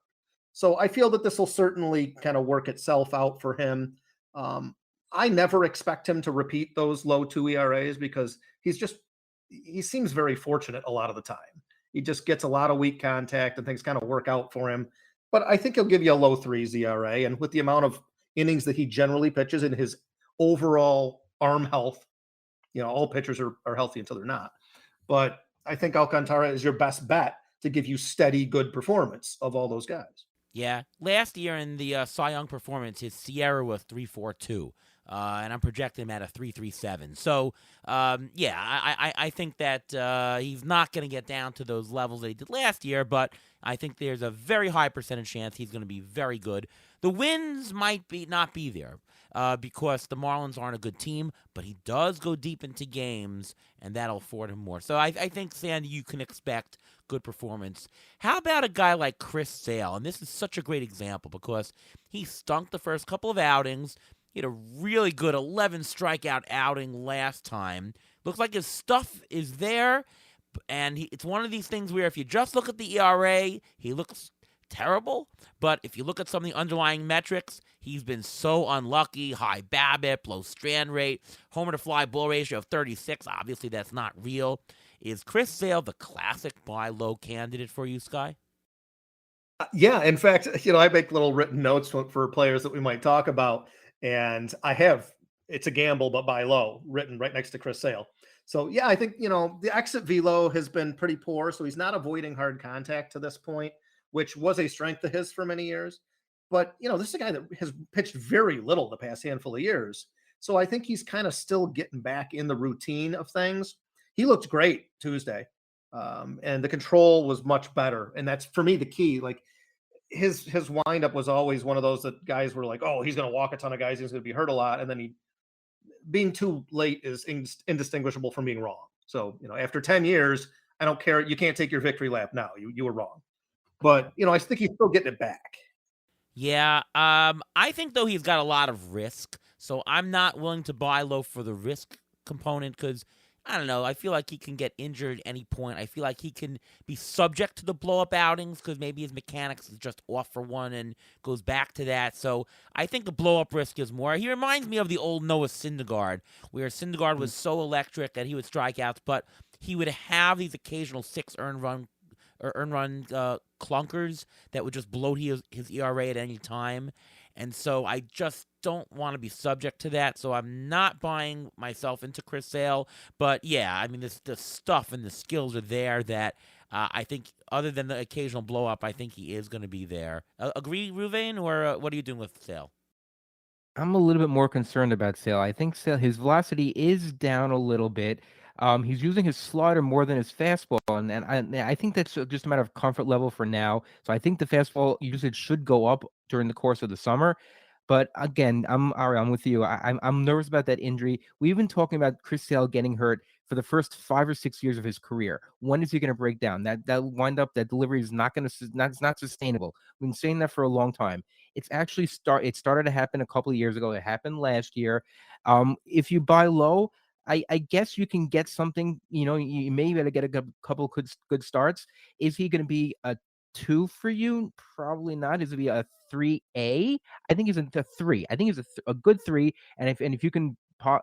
[SPEAKER 3] So I feel that this will certainly kind of work itself out for him. I never expect him to repeat those low 2 ERAs because he seems very fortunate a lot of the time. He just gets a lot of weak contact and things kind of work out for him. But I think he'll give you a low 3s ERA. And with the amount of innings that he generally pitches in his overall arm health, all pitchers are healthy until they're not. But I think Alcantara is your best bet to give you steady, good performance of all those guys.
[SPEAKER 1] Yeah. Last year in the Cy Young performance, his Sierra was 3.42. And I'm projecting him at a 3.37. So, I think that he's not going to get down to those levels that he did last year, but I think there's a very high percentage chance he's going to be very good. The wins might not be there because the Marlins aren't a good team, but he does go deep into games, and that'll afford him more. So I think, Sandy, you can expect good performance. How about a guy like Chris Sale? And this is such a great example because he stunk the first couple of outings. He had a really good 11 strikeout outing last time. Looks like his stuff is there, and it's one of these things where if you just look at the ERA, he looks terrible. But if you look at some of the underlying metrics, he's been so unlucky. High BABIP, low strand rate, homer to fly ball ratio of 36. Obviously, that's not real. Is Chris Sale the classic buy low candidate for you, Sky?
[SPEAKER 3] Yeah, in fact, I make little written notes for players that we might talk about. And I have it's a gamble, but buy low written right next to Chris Sale. So yeah, I think the exit velo has been pretty poor, so he's not avoiding hard contact to this point, which was a strength of his for many years. But this is a guy that has pitched very little the past handful of years, so I think he's kind of still getting back in the routine of things. He looked great Tuesday, and the control was much better, and that's for me the key. Like his windup was always one of those that guys were like, oh, he's going to walk a ton of guys, he's going to be hurt a lot, and then he being too late is indistinguishable from being wrong. So after 10 years, I don't care. You can't take your victory lap now. You were wrong, but I think he's still getting it back.
[SPEAKER 1] Yeah, I think though he's got a lot of risk, so I'm not willing to buy low for the risk component because I don't know. I feel like he can get injured at any point. I feel like he can be subject to the blow-up outings because maybe his mechanics is just off for one and goes back to that. So I think the blow-up risk is more. He reminds me of the old Noah Syndergaard, where Syndergaard was so electric that he would strike outs, but he would have these occasional 6 earned run clunkers that would just bloat his ERA at any time. And so I just don't want to be subject to that. So I'm not buying myself into Chris Sale. But yeah, I mean, the stuff and the skills are there that I think other than the occasional blow up, I think he is going to be there. Agree, Ruvain, or what are you doing with Sale?
[SPEAKER 2] I'm a little bit more concerned about Sale. I think Sale, his velocity is down a little bit. He's using his slider more than his fastball, and I think that's just a matter of comfort level for now. So I think the fastball usage should go up during the course of the summer. But again, I'm with you. I'm nervous about that injury. We've been talking about Chris Sale getting hurt for the first 5 or 6 years of his career. When is he going to break down? That wind up, that delivery is not going to not it's not sustainable. We've been saying that for a long time. It started to happen a couple of years ago. It happened last year. If you buy low, I guess you can get something. You may be able to get a couple good starts. Is he going to be a two for you? Probably not. Is it be a 3A? I think he's a three. I think he's a good three. And if you can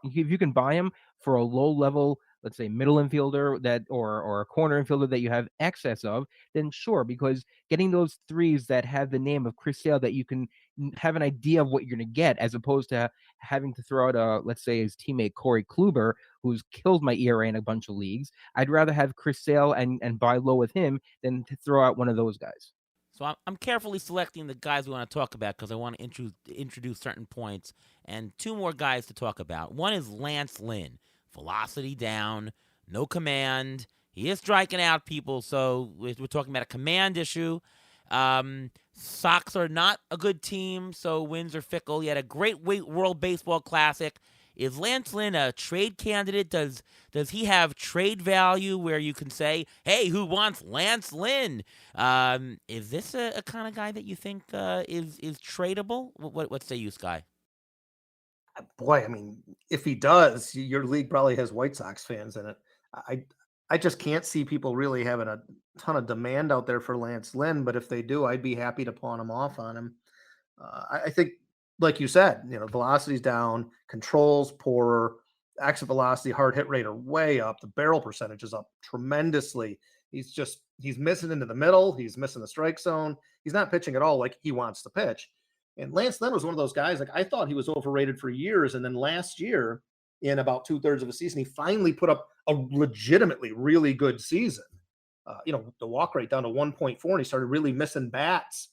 [SPEAKER 2] if you can buy him for a low level, let's say middle infielder or a corner infielder that you have excess of, then sure, because getting those threes that have the name of Chris Sale that you can have an idea of what you're going to get, as opposed to having to throw out let's say his teammate Corey Kluber, who's killed my ERA in a bunch of leagues. I'd rather have Chris Sale and buy low with him than to throw out one of those guys.
[SPEAKER 1] So I'm carefully selecting the guys we want to talk about because I want to introduce certain points. And two more guys to talk about. One is Lance Lynn. Velocity down, no command. He is striking out people, so we're talking about a command issue. Sox are not a good team, so wins are fickle. He had a great World Baseball Classic. Is Lance Lynn a trade candidate? Does he have trade value where you can say, hey, who wants Lance Lynn? Is this a kind of guy that you think is tradable? What say you, Sky?
[SPEAKER 3] Boy, I mean, if he does, your league probably has White Sox fans in it. I I just can't see people really having a ton of demand out there for Lance Lynn, but if they do, I'd be happy to pawn him off on him. I think, like you said, velocity's down, controls poorer, exit velocity, hard hit rate are way up. The barrel percentage is up tremendously. He's missing into the middle. He's missing the strike zone. He's not pitching at all like he wants to pitch. And Lance Lynn was one of those guys. Like I thought he was overrated for years, and then last year, in about 2/3 of a season, he finally put up a legitimately really good season. The walk rate down to 1.4, and he started really missing bats.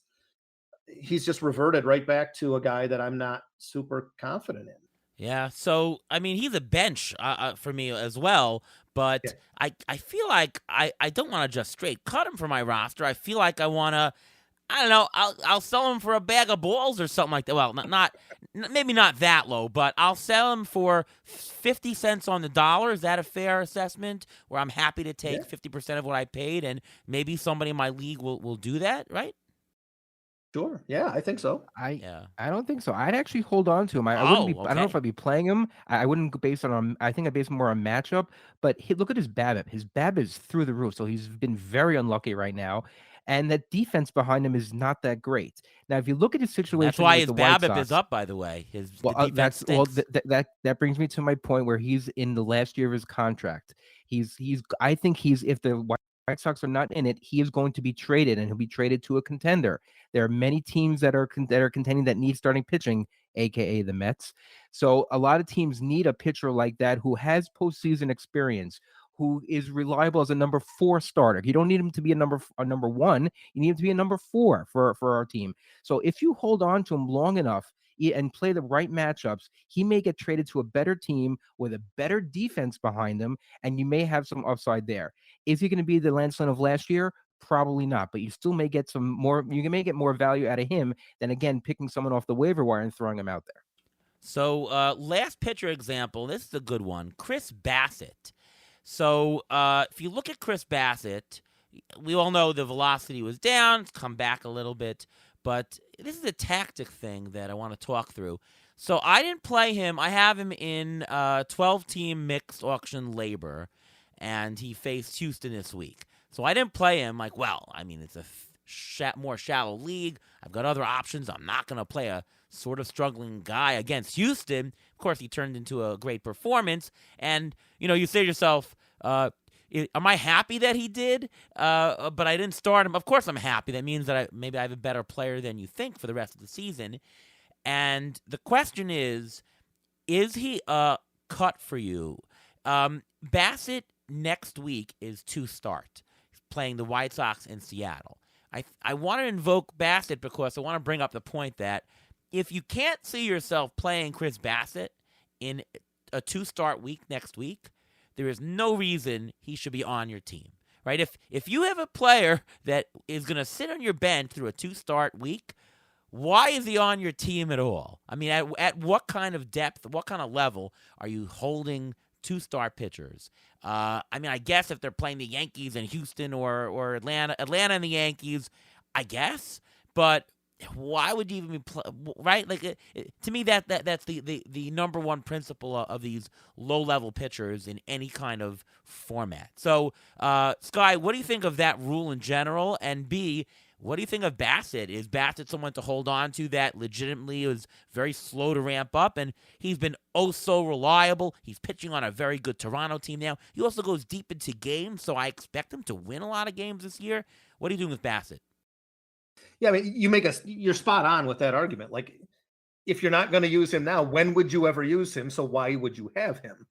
[SPEAKER 3] He's just reverted right back to a guy that I'm not super confident in.
[SPEAKER 1] Yeah, so I mean he's a bench for me as well,
[SPEAKER 3] Yeah.
[SPEAKER 1] but I feel like I don't want to just straight cut him from my roster. I feel like I want to, I don't know, I'll sell him for a bag of balls or something like that. Well, maybe not that low, but I'll sell him for 50 cents on the dollar. Is that a fair assessment? Where I'm happy to
[SPEAKER 3] Yeah.
[SPEAKER 1] take 50% of what I paid, and maybe somebody in my league will do that, right?
[SPEAKER 3] Sure. Yeah, I think so.
[SPEAKER 2] I
[SPEAKER 1] Yeah.
[SPEAKER 2] I don't think so. I'd actually hold on to him. I wouldn't be.
[SPEAKER 1] Oh,
[SPEAKER 2] I don't know if
[SPEAKER 1] okay.
[SPEAKER 2] I'd be playing him. I wouldn't base it on. I think I base it more on matchup. But look at his BABIP. His BABIP is through the roof. So he's been very unlucky right now, and that defense behind him is not that great. Now, if you look at his
[SPEAKER 1] And that's
[SPEAKER 2] situation
[SPEAKER 1] why
[SPEAKER 2] with
[SPEAKER 1] his
[SPEAKER 2] the White
[SPEAKER 1] BABIP is
[SPEAKER 2] Sox,
[SPEAKER 1] up, by the way. The
[SPEAKER 2] well,
[SPEAKER 1] defense stinks.
[SPEAKER 2] that brings me to my point where he's in the last year of his contract. I think he's if the White Sox are not in it, he is going to be traded, and he'll be traded to a contender. There are many teams that are contending that need starting pitching, aka the Mets. So a lot of teams need a pitcher like that who has postseason experience, who is reliable as a number four starter. You don't need him to be a number one. You need him to be a number four for our team. So if you hold on to him long enough and play the right matchups, he may get traded to a better team with a better defense behind him, and you may have some upside there. Is he going to be the Lance Lynn of last year? Probably not, but you still may get some more. You may get more value out of him than again picking someone off the waiver wire and throwing him out there.
[SPEAKER 1] So, last pitcher example, this is a good one. Chris Bassett. So, if you look at Chris Bassett, we all know the velocity was down. It's come back a little bit. But this is a tactic thing that I want to talk through. So, I didn't play him. I have him in 12-team mixed auction labor, and he faced Houston this week. So, I didn't play him. I mean, it's a more shallow league. I've got other options. I'm not going to play a sort of struggling guy against Houston. Of course, he turned into a great performance. And, you say to yourself, am I happy that he did? But I didn't start him. Of course I'm happy. That means that maybe I have a better player than you think for the rest of the season. And the question is he a cut for you? Bassett next week is to start. playing the White Sox in Seattle. I want to invoke Bassett because I want to bring up the point that if you can't see yourself playing Chris Bassett in a 2-start week next week, there is no reason he should be on your team, right? If you have a player that is going to sit on your bench through a 2-start week, why is he on your team at all? I mean, at what kind of depth, what kind of level are you holding 2-start pitchers? I mean, I guess if they're playing the Yankees and Houston or Atlanta and the Yankees, I guess. But why would you even play, right? Like to me, that's the number one principle of these low-level pitchers in any kind of format. So, Sky, what do you think of that rule in general? And B, what do you think of Bassett? Is Bassett someone to hold on to that legitimately is very slow to ramp up? And he's been oh so reliable. He's pitching on a very good Toronto team now. He also goes deep into games, so I expect him to win a lot of games this year. What are you doing with Bassett?
[SPEAKER 3] Yeah, I mean, you're spot on with that argument. Like, if you're not going to use him now, when would you ever use him? So why would you have him?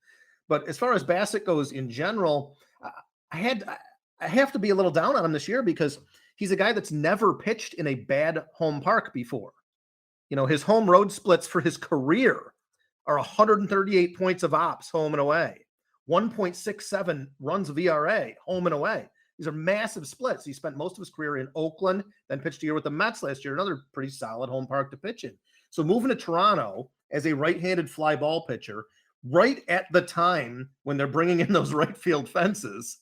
[SPEAKER 3] But as far as Bassett goes in general, I have to be a little down on him this year because he's a guy that's never pitched in a bad home park before. You know, his home road splits for his career are 138 points of ops home and away, 1.67 runs of ERA home and away. These are massive splits. He spent most of his career in Oakland, then pitched a year with the Mets last year, another pretty solid home park to pitch in. So moving to Toronto as a right-handed fly ball pitcher, right at the time when they're bringing in those right field fences,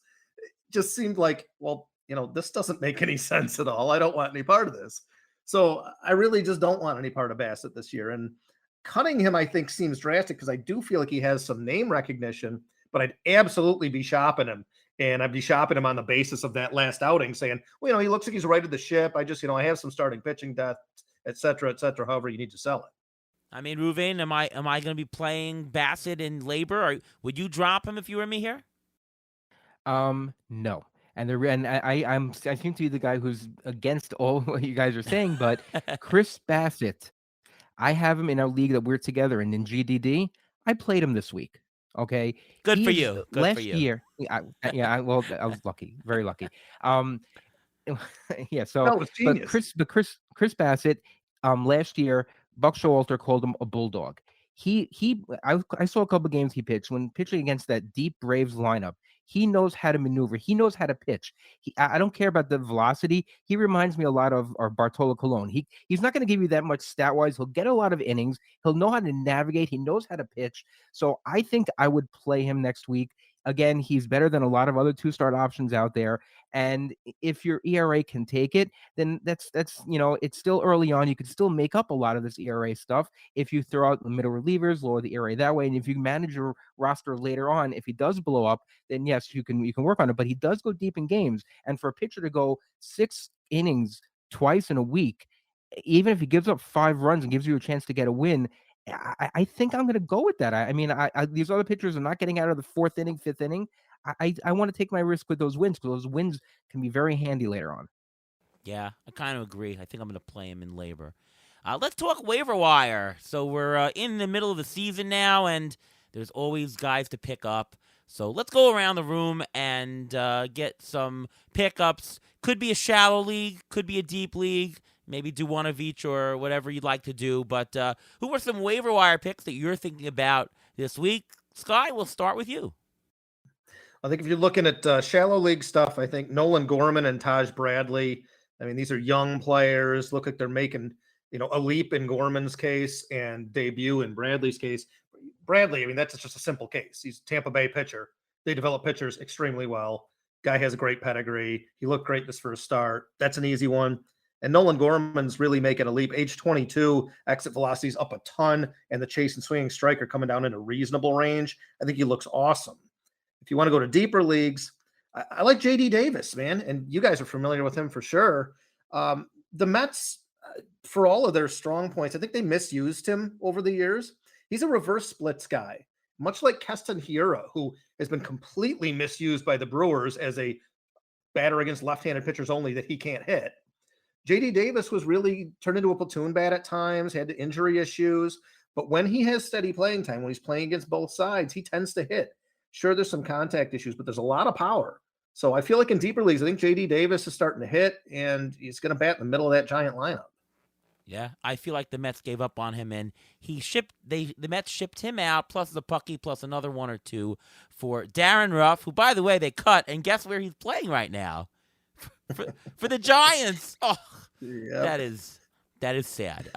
[SPEAKER 3] just seemed like, well, you know, this doesn't make any sense at all. I don't want any part of this. So I really just don't want any part of Bassett this year. And cutting him, I think, seems drastic because I do feel like he has some name recognition, but I'd absolutely be shopping him. And I'd be shopping him on the basis of that last outing, saying, well, you know, he looks like he's righted the ship. I just, you know, I have some starting pitching depth, et cetera, however you need to sell it.
[SPEAKER 1] I mean, Ruvain, am I going to be playing Bassett in labor, or would you drop him if you were me here?
[SPEAKER 2] No. And I seem to be the guy who's against all what you guys are saying, but Chris Bassett, I have him in our league that we're together in GDD. I played him this week. Okay.
[SPEAKER 1] Good for you. Good
[SPEAKER 2] last
[SPEAKER 1] for you.
[SPEAKER 2] year. Well, I was lucky, very lucky. Yeah. So,
[SPEAKER 3] That was genius.
[SPEAKER 2] Chris Bassett, last year, Buck Showalter called him a bulldog. I saw a couple games he pitched when pitching against that deep Braves lineup. He knows how to maneuver. He knows how to pitch. I don't care about the velocity. He reminds me a lot of our Bartolo Colon. He's not going to give you that much stat wise. He'll get a lot of innings. He'll know how to navigate. He knows how to pitch. So I think I would play him next week. Again, he's better than a lot of other 2-start options out there. And if your ERA can take it, then that's you know, it's still early on. You can still make up a lot of this ERA stuff if you throw out the middle relievers, lower the ERA that way. And if you manage your roster later on, if he does blow up, then yes, you can work on it. But he does go deep in games. And for a pitcher to go 6 innings twice in a week, even if he gives up 5 runs and gives you a chance to get a win, I think I'm going to go with that. I mean, these other pitchers are not getting out of the 4th inning, 5th inning. I want to take my risk with those wins because those wins can be very handy later on.
[SPEAKER 1] Yeah, I kind of agree. I think I'm going to play him in labor. Let's talk waiver wire. So we're in the middle of the season now, and there's always guys to pick up. So let's go around the room and get some pickups. Could be a shallow league, could be a deep league. Maybe do one of each or whatever you'd like to do. But who are some waiver wire picks that you're thinking about this week? Sky, we'll start with you.
[SPEAKER 3] I think if you're looking at shallow league stuff, I think Nolan Gorman and Taj Bradley, I mean, these are young players. Look like they're making, you know, a leap in Gorman's case and debut in Bradley's case. Bradley, I mean, that's just a simple case. He's a Tampa Bay pitcher. They develop pitchers extremely well. Guy has a great pedigree. He looked great this first start. That's an easy one. And Nolan Gorman's really making a leap. Age 22, exit velocity's up a ton, and the chase and swinging strike are coming down in a reasonable range. I think he looks awesome. If you want to go to deeper leagues, I like JD Davis, man. And you guys are familiar with him for sure. The Mets, for all of their strong points, I think they misused him over the years. He's a reverse splits guy, much like Keston Hiura, who has been completely misused by the Brewers as a batter against left-handed pitchers only that he can't hit. JD Davis was really turned into a platoon bat at times, had injury issues, but when he has steady playing time, when he's playing against both sides, he tends to hit. Sure, there's some contact issues, but there's a lot of power. So I feel like in deeper leagues, I think JD Davis is starting to hit, and he's going to bat in the middle of that giant lineup.
[SPEAKER 1] Yeah, I feel like the Mets gave up on him, and the Mets shipped him out, plus the Pucky, plus another one or two for Darren Ruff, who, by the way, they cut, and guess where he's playing right now? for the Giants. Oh,
[SPEAKER 3] Yep.
[SPEAKER 1] that is sad.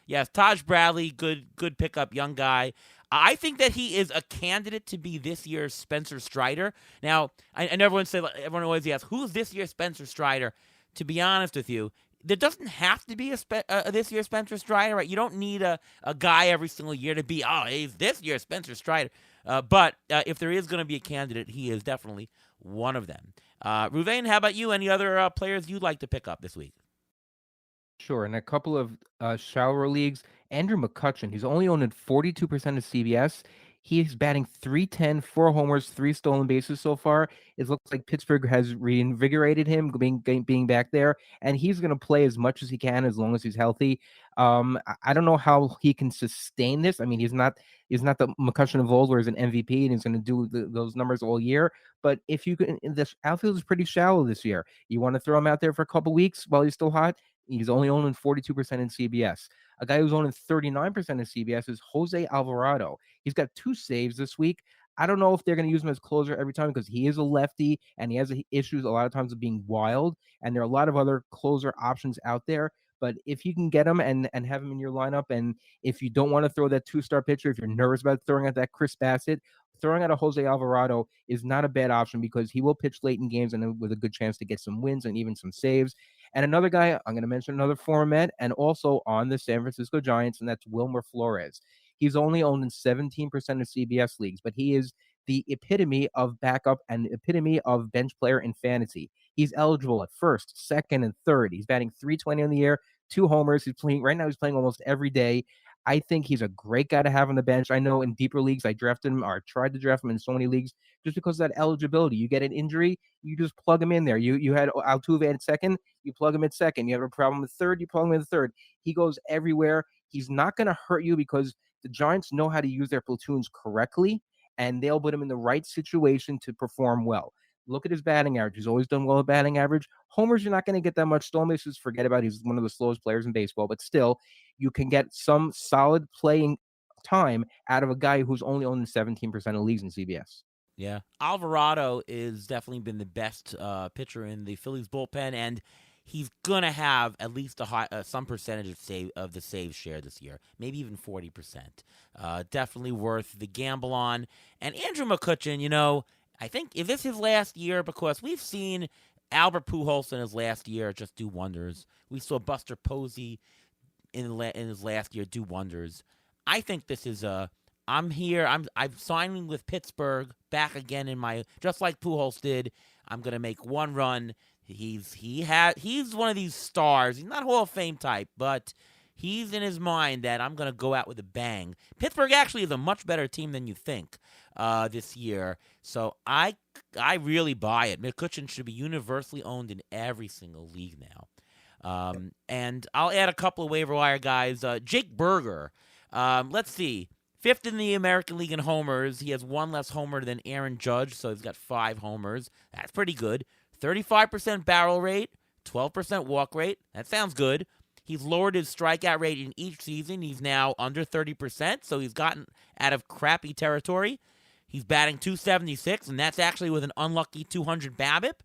[SPEAKER 1] Yes, Taj Bradley, good pickup, young guy. I think that he is a candidate to be this year's Spencer Strider. Now, and everyone always asks, who's this year's Spencer Strider? To be honest with you, there doesn't have to be a this year's Spencer Strider, right? You don't need a guy every single year to be, he's this year's Spencer Strider. But if there is going to be a candidate, he is definitely one of them. Ruvain, how about you? Any other players you'd like to pick up this week?
[SPEAKER 2] Sure. In a couple of shallower leagues, Andrew McCutchen, he's only owned at 42% of CBS. He's batting 310, 4 homers, 3 stolen bases so far. It looks like Pittsburgh has reinvigorated him, being back there, and he's going to play as much as he can as long as he's healthy. I don't know how he can sustain this. I mean, he's not the McCutchen of old, where he's an MVP and he's going to do those numbers all year. But if you can, the outfield is pretty shallow this year. You want to throw him out there for a couple weeks while he's still hot. He's only owning 42% in CBS. A guy who's owning 39% of CBS is Jose Alvarado. He's got 2 saves this week. I don't know if they're going to use him as closer every time, because he is a lefty and he has issues a lot of times of being wild. And there are a lot of other closer options out there. But if you can get him and have him in your lineup, and if you don't want to throw that 2-star pitcher, if you're nervous about throwing out that Chris Bassett, throwing out a Jose Alvarado is not a bad option, because he will pitch late in games and with a good chance to get some wins and even some saves. And another guy, I'm going to mention another former Met and also on the San Francisco Giants, and that's Wilmer Flores. He's only owned in 17% of CBS leagues, but he is the epitome of backup and epitome of bench player in fantasy. He's eligible at first, second, and third. He's batting 320 on the year, 2 homers. He's playing almost every day. I think he's a great guy to have on the bench. I know in deeper leagues, I drafted him or tried to draft him in so many leagues just because of that eligibility. You get an injury, you just plug him in there. You had Altuve at second, you plug him at second. You have a problem with third, you plug him in third. He goes everywhere. He's not going to hurt you because the Giants know how to use their platoons correctly, and they'll put him in the right situation to perform well. Look at his batting average. He's always done well at batting average. Homers, you're not going to get that much. Stolen bases, forget about it. He's one of the slowest players in baseball, but still, you can get some solid playing time out of a guy who's only owned 17% of leagues in CBS.
[SPEAKER 1] Yeah, Alvarado is definitely been the best pitcher in the Phillies bullpen, and he's gonna have at least some percentage of the save share this year, maybe even 40%. Definitely worth the gamble on. And Andrew McCutchen, I think if this is his last year, because we've seen Albert Pujols in his last year just do wonders. We saw Buster Posey in his last year do wonders. I think this is I'm here. I'm signing with Pittsburgh back again just like Pujols did. I'm gonna make one run. He's one of these stars. He's not Hall of Fame type, but he's in his mind that I'm gonna go out with a bang. Pittsburgh actually is a much better team than you think this year. So I really buy it. McCutchen should be universally owned in every single league now. And I'll add a couple of waiver wire guys. Jake Berger. Let's see. 5th in the American League in homers. He has 1 less homer than Aaron Judge, so he's got 5 homers. That's pretty good. 35% barrel rate, 12% walk rate. That sounds good. He's lowered his strikeout rate in each season. He's now under 30%, so he's gotten out of crappy territory. He's batting .276, and that's actually with an unlucky 200 BABIP.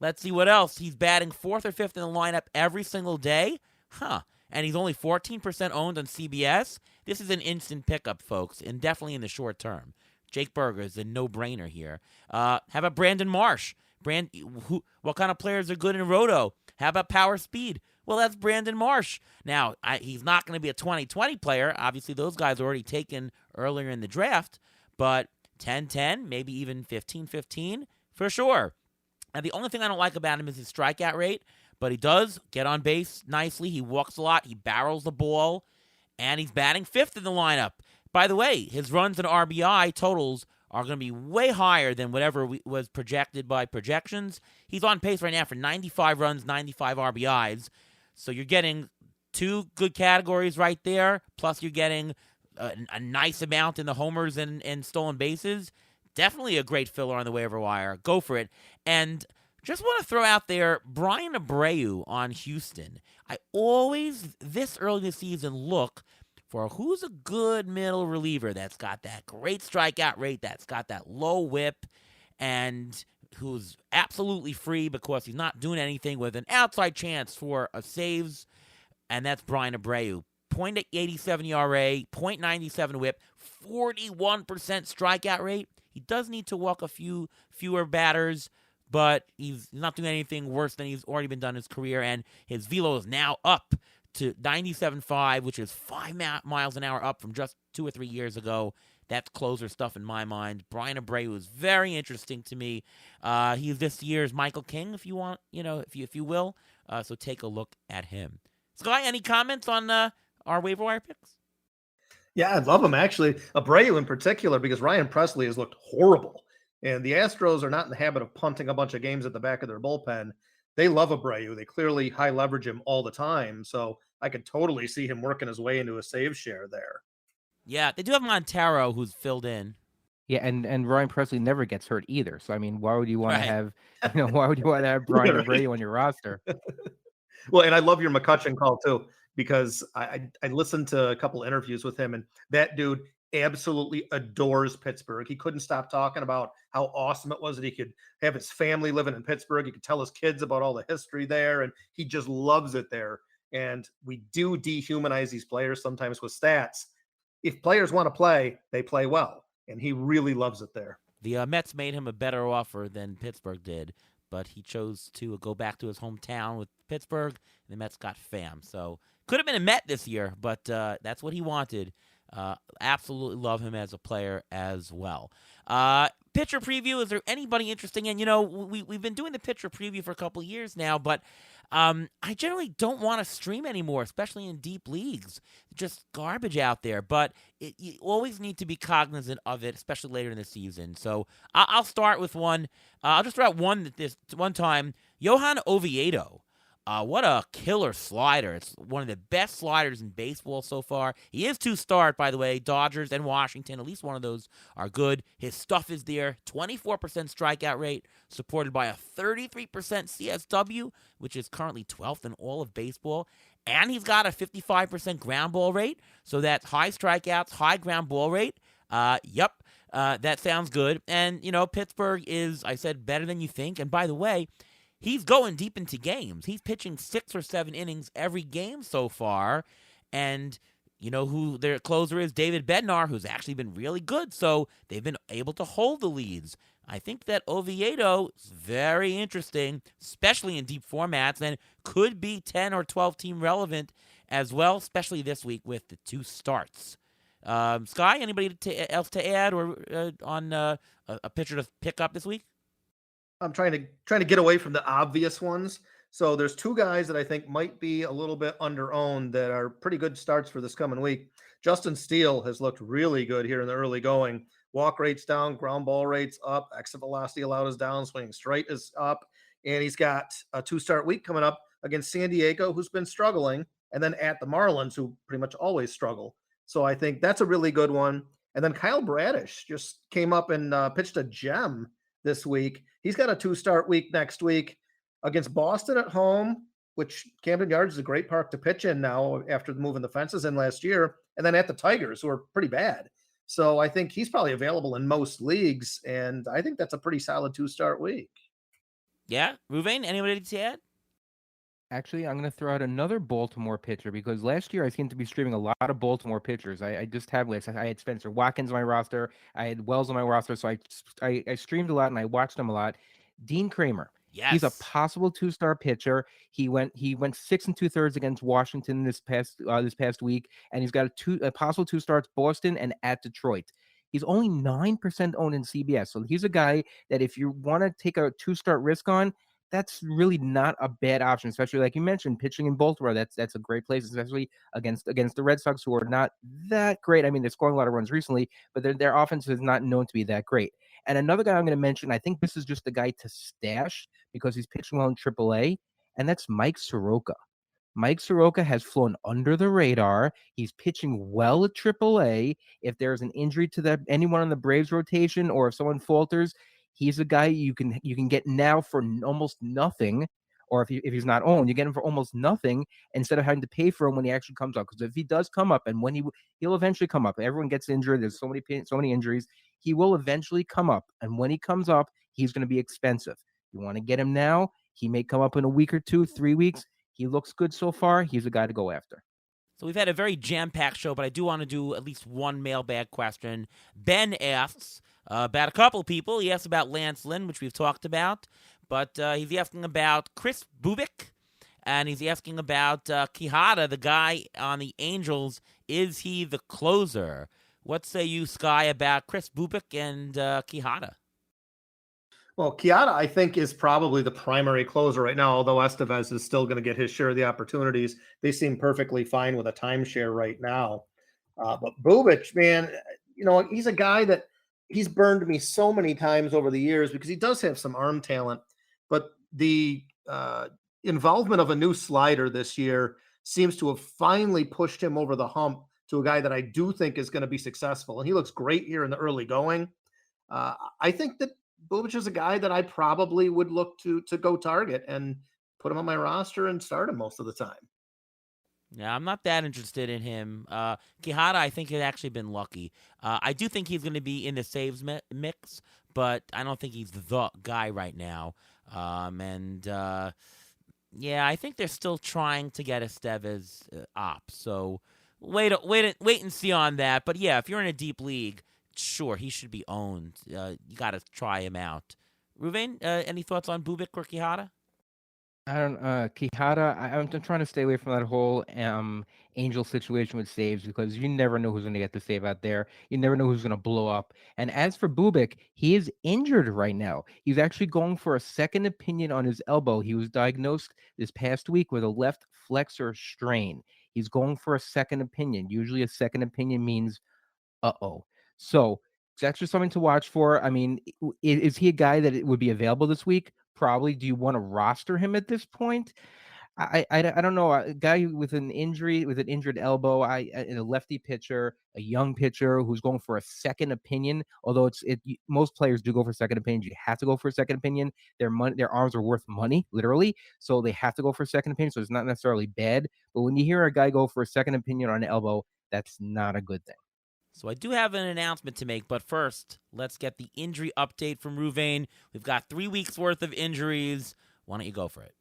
[SPEAKER 1] Let's see what else. He's batting 4th or 5th in the lineup every single day. And he's only 14% owned on CBS. This is an instant pickup, folks, and definitely in the short term. Jake Berger is a no-brainer here. How about Brandon Marsh? What kind of players are good in Roto? How about power speed? Well, that's Brandon Marsh. Now, he's not going to be a 2020 player. Obviously, those guys are already taken earlier in the draft. But 10-10, maybe even 15-15, for sure. And the only thing I don't like about him is his strikeout rate. But he does get on base nicely. He walks a lot. He barrels the ball. And he's batting 5th in the lineup. By the way, his runs and RBI totals are going to be way higher than whatever was projected by projections. He's on pace right now for 95 runs, 95 RBIs. So you're getting 2 good categories right there. Plus you're getting a nice amount in the homers and stolen bases. definitely a great filler on the waiver wire. Go for it. And just want to throw out there Brian Abreu on Houston. I always, this early in the season, look for who's a good middle reliever that's got that great strikeout rate, that's got that low whip, and who's absolutely free because he's not doing anything with an outside chance for a saves, and that's Brian Abreu. .87 ERA, .97 whip, 41% strikeout rate. He does need to walk a few fewer batters, but he's not doing anything worse than he's already been done in his career, and his velo is now up to 97.5, which is 5 miles an hour up from just 2 or 3 years ago. That's closer stuff in my mind. Brian Abreu is very interesting to me. He's this year's Michael King, if you want, if you will. So take a look at him. Sky, any comments on our waiver wire picks?
[SPEAKER 3] Yeah, I love him actually. Abreu in particular, because Ryan Presley has looked horrible. And the Astros are not in the habit of punting a bunch of games at the back of their bullpen. They love Abreu. They clearly high leverage him all the time. So I could totally see him working his way into a save share there.
[SPEAKER 1] Yeah, they do have Montero who's filled in.
[SPEAKER 2] Yeah, and Ryan Presley never gets hurt either. So I mean, why would you want
[SPEAKER 1] Right.
[SPEAKER 2] to have why would you want to have Brian
[SPEAKER 3] Right.
[SPEAKER 2] Abreu on your roster?
[SPEAKER 3] Well, and I love your McCutcheon call too, because I listened to a couple interviews with him, and that dude absolutely adores Pittsburgh. He couldn't stop talking about how awesome it was that he could have his family living in Pittsburgh. He could tell his kids about all the history there, and he just loves it there. And we do dehumanize these players sometimes with stats. If players want to play, they play well, and he really loves it there.
[SPEAKER 1] The Mets made him a better offer than Pittsburgh did, but he chose to go back to his hometown with Pittsburgh, and the Mets got fam. So could have been a Met this year, but that's what he wanted. Absolutely love him as a player as well. Pitcher preview, is there anybody interesting? And, we've been doing the pitcher preview for a couple of years now, but I generally don't want to stream anymore, especially in deep leagues. Just garbage out there, but you always need to be cognizant of it, especially later in the season. So I'll start with one. I'll just throw out one this one time. Johan Oviedo. What a killer slider. It's one of the best sliders in baseball so far. He is 2-start, by the way. Dodgers and Washington, at least one of those are good. His stuff is there. 24% strikeout rate, supported by a 33% CSW, which is currently 12th in all of baseball. And he's got a 55% ground ball rate. So that's high strikeouts, high ground ball rate. That sounds good. And, Pittsburgh is, I said, better than you think. And by the way, he's going deep into games. He's pitching 6 or 7 innings every game so far. And you know who their closer is? David Bednar, who's actually been really good. So they've been able to hold the leads. I think that Oviedo is very interesting, especially in deep formats, and could be 10 or 12 team relevant as well, especially this week with the 2 starts. Sky, anybody else to add or on a pitcher to pick up this week?
[SPEAKER 3] I'm trying to get away from the obvious ones. So there's 2 guys that I think might be a little bit under-owned that are pretty good starts for this coming week. Justin Steele has looked really good here in the early going. Walk rates down, ground ball rates up, exit velocity allowed is down, swinging straight is up, and he's got a 2-start week coming up against San Diego, who's been struggling, and then at the Marlins, who pretty much always struggle. So I think that's a really good one. And then Kyle Bradish just came up and pitched a gem this week. He's got a 2-start week next week against Boston at home, which Camden Yards is a great park to pitch in now after moving the fences in last year, and then at the Tigers, who are pretty bad. So I think he's probably available in most leagues, and I think that's a pretty solid 2-start week.
[SPEAKER 1] Yeah, Ruvain, anybody to add?
[SPEAKER 2] Actually, I'm going to throw out another Baltimore pitcher because last year I seemed to be streaming a lot of Baltimore pitchers. I just have lists. I had Spencer Watkins on my roster. I had Wells on my roster. So I streamed a lot and I watched him a lot. Dean Kramer.
[SPEAKER 1] Yes.
[SPEAKER 2] He's a possible 2-star pitcher. He went 6 2/3 against Washington this past week, and he's got a possible 2 starts, Boston and at Detroit. He's only 9% owned in CBS. So he's a guy that if you want to take a 2-start risk on, that's really not a bad option, especially like you mentioned, pitching in Baltimore. That's a great place, especially against the Red Sox, who are not that great. I mean, they're scoring a lot of runs recently, but their offense is not known to be that great. And another guy I'm going to mention, I think this is just the guy to stash because he's pitching well in AAA, and that's Mike Soroka. Mike Soroka has flown under the radar. He's pitching well at AAA. If there's an injury to anyone on the Braves rotation, or if someone falters, he's a guy you can get now for almost nothing. Or if he's not owned, you get him for almost nothing instead of having to pay for him when he actually comes up. Because if he does come up, and when he'll eventually come up, everyone gets injured. There's so many injuries. He will eventually come up, and when he comes up, he's going to be expensive. You want to get him now? He may come up in a week or 2, 3 weeks. He looks good so far. He's a guy to go after.
[SPEAKER 1] So we've had a very jam-packed show, but I do want to do at least one mailbag question. Ben asks about a couple people. He asks about Lance Lynn, which we've talked about, but he's asking about Chris Bubik, and he's asking about Quijada, the guy on the Angels. Is he the closer? What say you, Sky, about Chris Bubik and Quijada?
[SPEAKER 3] Well, Quijada, I think, is probably the primary closer right now, although Estevez is still going to get his share of the opportunities. They seem perfectly fine with a timeshare right now. But Bubic, man, he's a guy that he's burned me so many times over the years because he does have some arm talent. But the involvement of a new slider this year seems to have finally pushed him over the hump to a guy that I do think is going to be successful. And he looks great here in the early going. I think that Bubic is a guy that I probably would look to go target and put him on my roster and start him most of the time.
[SPEAKER 1] Yeah, I'm not that interested in him. Quijada, I think, has actually been lucky. I do think he's going to be in the saves mix, but I don't think he's the guy right now. Yeah, I think they're still trying to get Estevez op. So wait and see on that. But yeah, if you're in a deep league, sure, he should be owned. You got to try him out. Ruvain, any thoughts on Bubik or Quijada?
[SPEAKER 2] I don't Quijada. I'm trying to stay away from that whole Angel situation with saves, because you never know who's going to get the save out there. You never know who's going to blow up. And as for Bubik, he is injured right now. He's actually going for a second opinion on his elbow. He was diagnosed this past week with a left flexor strain. He's going for a second opinion. Usually a second opinion means uh-oh. So that's just something to watch for. I mean, is he a guy that it would be available this week? Probably. Do you want to roster him at this point? I don't know. A guy with an injury, with an injured elbow, a lefty pitcher, a young pitcher who's going for a second opinion. Although most players do go for second opinions. You have to go for a second opinion. Their arms are worth money, literally. So they have to go for a second opinion. So it's not necessarily bad. But when you hear a guy go for a second opinion on an elbow, that's not a good thing.
[SPEAKER 1] So I do have an announcement to make, but first, let's get the injury update from Ruvain. We've got 3 weeks worth of injuries. Why don't you go for it?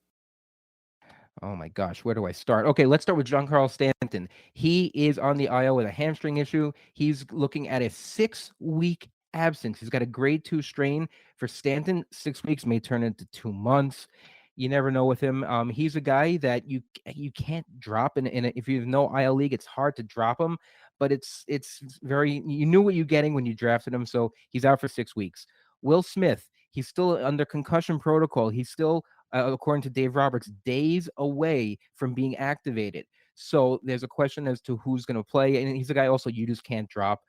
[SPEAKER 2] Oh my gosh, where do I start? Okay, let's start with Giancarlo Stanton. He is on the IL with a hamstring issue. He's looking at a 6-week absence. He's got a grade 2 strain. For Stanton, 6 weeks may turn into 2 months. You never know with him. He's a guy that you can't drop if you have no IL league. It's hard to drop him, but it's very. You knew what you're getting when you drafted him, so he's out for 6 weeks. Will Smith, he's still under concussion protocol. He's still, according to Dave Roberts, days away from being activated. So there's a question as to who's going to play, and he's a guy also you just can't drop.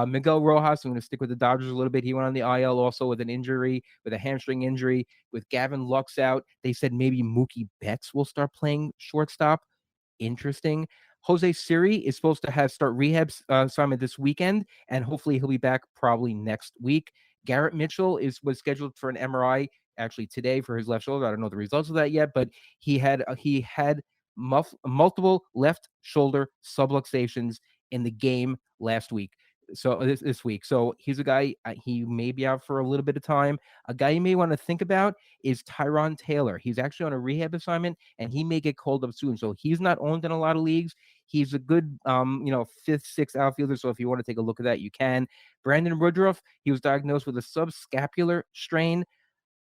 [SPEAKER 2] Miguel Rojas, I'm going to stick with the Dodgers a little bit. He went on the IL also with an injury, with a hamstring injury. With Gavin Lux out, they said maybe Mookie Betts will start playing shortstop. Interesting. Jose Siri is supposed to start rehab assignment this weekend, and hopefully he'll be back probably next week. Garrett Mitchell was scheduled for an MRI actually today for his left shoulder. I don't know the results of that yet, but he had multiple left shoulder subluxations in the game last week. So this week. So he's a guy, he may be out for a little bit of time. A guy you may want to think about is Tyron Taylor. He's actually on a rehab assignment, and he may get called up soon. So he's not owned in a lot of leagues. He's a good, 5th, 6th outfielder. So if you want to take a look at that, you can. Brandon Woodruff, he was diagnosed with a subscapular strain.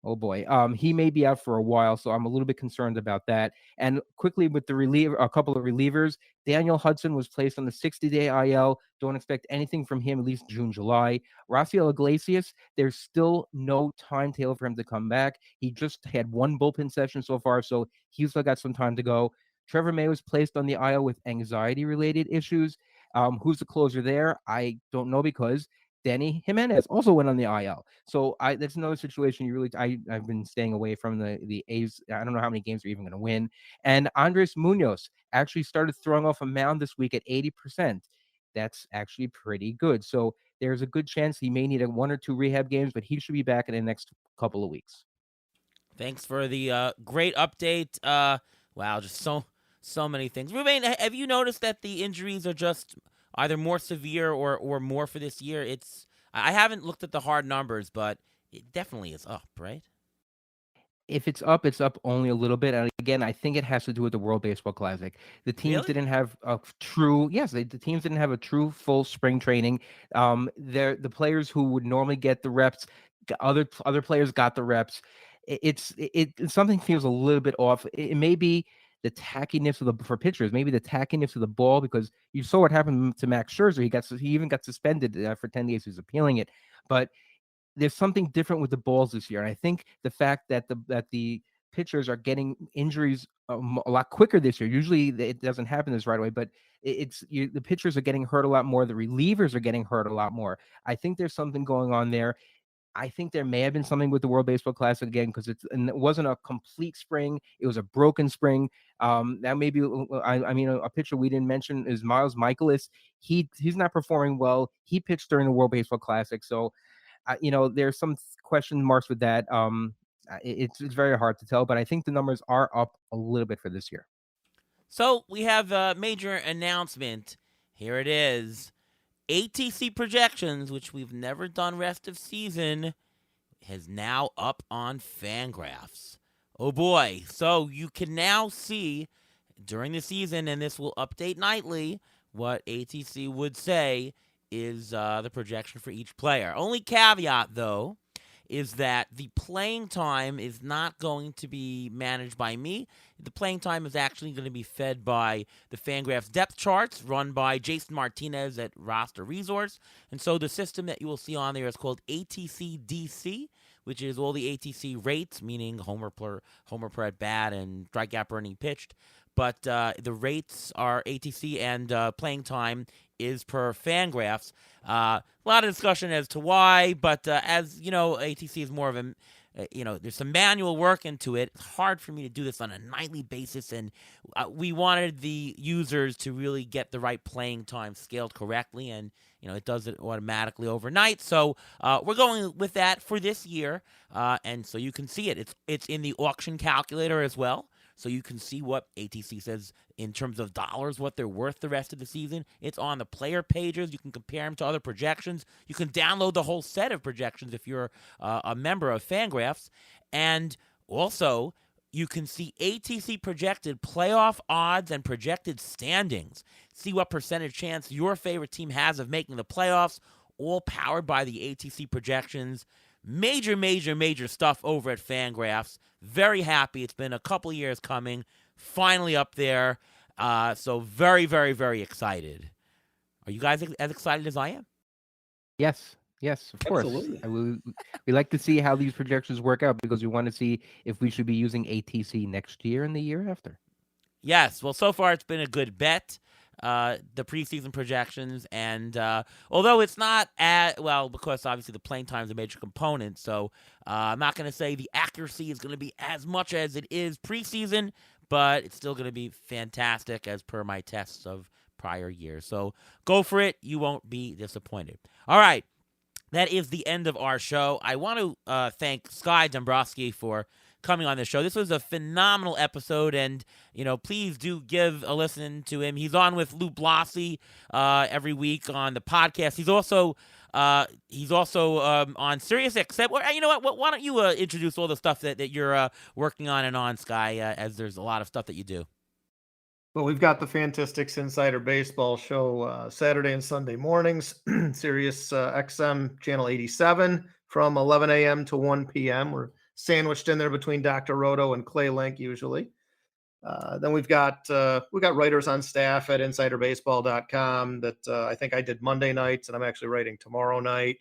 [SPEAKER 2] Oh boy, he may be out for a while, so I'm a little bit concerned about that. And quickly with a couple of relievers, Daniel Hudson was placed on the 60-day IL. Don't expect anything from him at least June, July. Rafael Iglesias, there's still no timetable for him to come back. He just had 1 bullpen session so far, so he's still got some time to go. Trevor May was placed on the IL with anxiety-related issues. Who's the closer there? I don't know, because Danny Jimenez also went on the IL. So that's another situation I've been staying away from the A's. I don't know how many games they're even going to win. And Andres Munoz actually started throwing off a mound this week at 80%. That's actually pretty good. So there's a good chance he may need 1 or 2 rehab games, but he should be back in the next couple of weeks.
[SPEAKER 1] Thanks for the great update. Wow, just so many things. Ruben, have you noticed that the injuries are just either more severe or more for this year? I haven't looked at the hard numbers, but it definitely is up, right?
[SPEAKER 2] If it's up only a little bit. And again, I think it has to do with the World Baseball Classic. The teams
[SPEAKER 1] Really?
[SPEAKER 2] didn't have a true, yes, the teams didn't have a true full spring training. The players who would normally get the reps, other players got the reps. Something feels a little bit off. It may be the tackiness for pitchers, maybe the tackiness of the ball, because you saw what happened to Max Scherzer. He even got suspended for 10 days. He was appealing it, but there's something different with the balls this year. And I think the fact that the pitchers are getting injuries a lot quicker this year. Usually it doesn't happen this right away, but the pitchers are getting hurt a lot more. The relievers are getting hurt a lot more. I think there's something going on there. I think there may have been something with the World Baseball Classic again, because it wasn't a complete spring. It was a broken spring. That may be, I mean, a pitcher we didn't mention is Miles Michaelis. He's not performing well. He pitched during the World Baseball Classic. So, there's some question marks with that. It's very hard to tell, but I think the numbers are up a little bit for this year.
[SPEAKER 1] So we have a major announcement. Here it is. ATC projections, which we've never done rest of season, is now up on Fangraphs. Oh boy. So you can now see during the season, and this will update nightly, what ATC would say is the projection for each player. Only caveat, though, is that the playing time is not going to be managed by me. The playing time is actually going to be fed by the Fangraphs depth charts run by Jason Martinez at Roster Resource. And so the system that you will see on there is called ATC DC, which is all the ATC rates, meaning homer per at bat and strikeout per inning pitched. But the rates are ATC, and playing time is per Fangraphs. A lot of discussion as to why, but as you know, ATC is more of a, there's some manual work into it. It's hard for me to do this on a nightly basis, and we wanted the users to really get the right playing time scaled correctly, and it does it automatically overnight. So we're going with that for this year, and so you can see it. It's in the auction calculator as well. So you can see what ATC says in terms of dollars, what they're worth the rest of the season. It's on the player pages. You can compare them to other projections. You can download the whole set of projections if you're a member of Fangraphs. And also, you can see ATC projected playoff odds and projected standings. See what percentage chance your favorite team has of making the playoffs, all powered by the ATC projections. Major stuff over at Fangraphs. Very happy. It's been a couple years coming. Finally up there. So very, very, very excited. Are you guys as excited as I am?
[SPEAKER 2] Yes, of course.
[SPEAKER 3] Absolutely.
[SPEAKER 2] We like to see how these projections work out, because we want to see if we should be using ATC next year and the year after.
[SPEAKER 1] Yes. Well, so far it's been a good bet. The preseason projections, and although it's not because obviously the playing time is a major component, so I'm not going to say the accuracy is going to be as much as it is preseason, but it's still going to be fantastic as per my tests of prior years. So go for it. You won't be disappointed. All right. That is the end of our show. I want to thank Sky Dombroske for coming on the show. This was a phenomenal episode, and please do give a listen to him. He's on with Lou Blasi every week on the podcast. He's also on Sirius XM. You know what? Why don't you introduce all the stuff that you're working on and on, Sky, as there's a lot of stuff that you do.
[SPEAKER 3] Well, we've got the Fantastics Insider Baseball show Saturday and Sunday mornings, Sirius XM channel 87 from 11 a.m. to 1 p.m. We're sandwiched in there between Dr. Roto and Clay Link usually. Then we've got writers on staff at insiderbaseball.com that I think I did Monday nights, and I'm actually writing tomorrow night.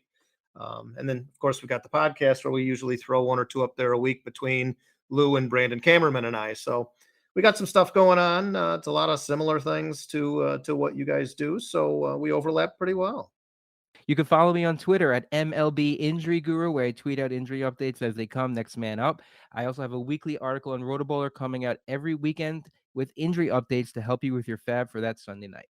[SPEAKER 3] And then, of course, we've got the podcast where we usually throw one or two up there a week between Lou and Brandon Kamerman and I. So we got some stuff going on. It's a lot of similar things to what you guys do. So we overlap pretty well.
[SPEAKER 2] You can follow me on Twitter at MLB Injury Guru, where I tweet out injury updates as they come. Next man up. I also have a weekly article on Rotoballer coming out every weekend with injury updates to help you with your fab for that Sunday night.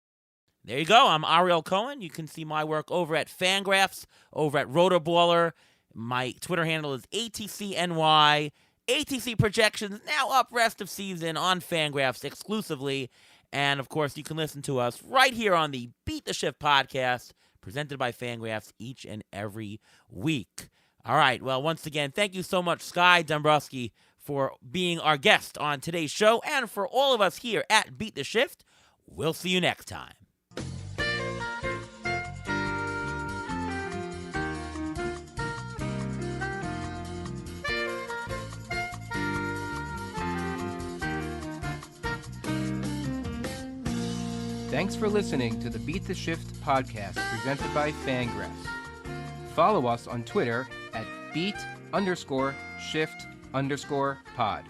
[SPEAKER 1] There you go. I'm Ariel Cohen. You can see my work over at Fangraphs, over at Rotoballer. My Twitter handle is ATCNY. ATC projections now up rest of season on Fangraphs exclusively. And of course, you can listen to us right here on the Beat the Shift podcast, presented by Fangraphs each and every week. All right. Well, once again, thank you so much, Sky Dombroske, for being our guest on today's show. And for all of us here at Beat the Shift, we'll see you next time.
[SPEAKER 2] Thanks for listening to the Beat the Shift podcast presented by Fangraphs. Follow us on Twitter at beat_shift_pod.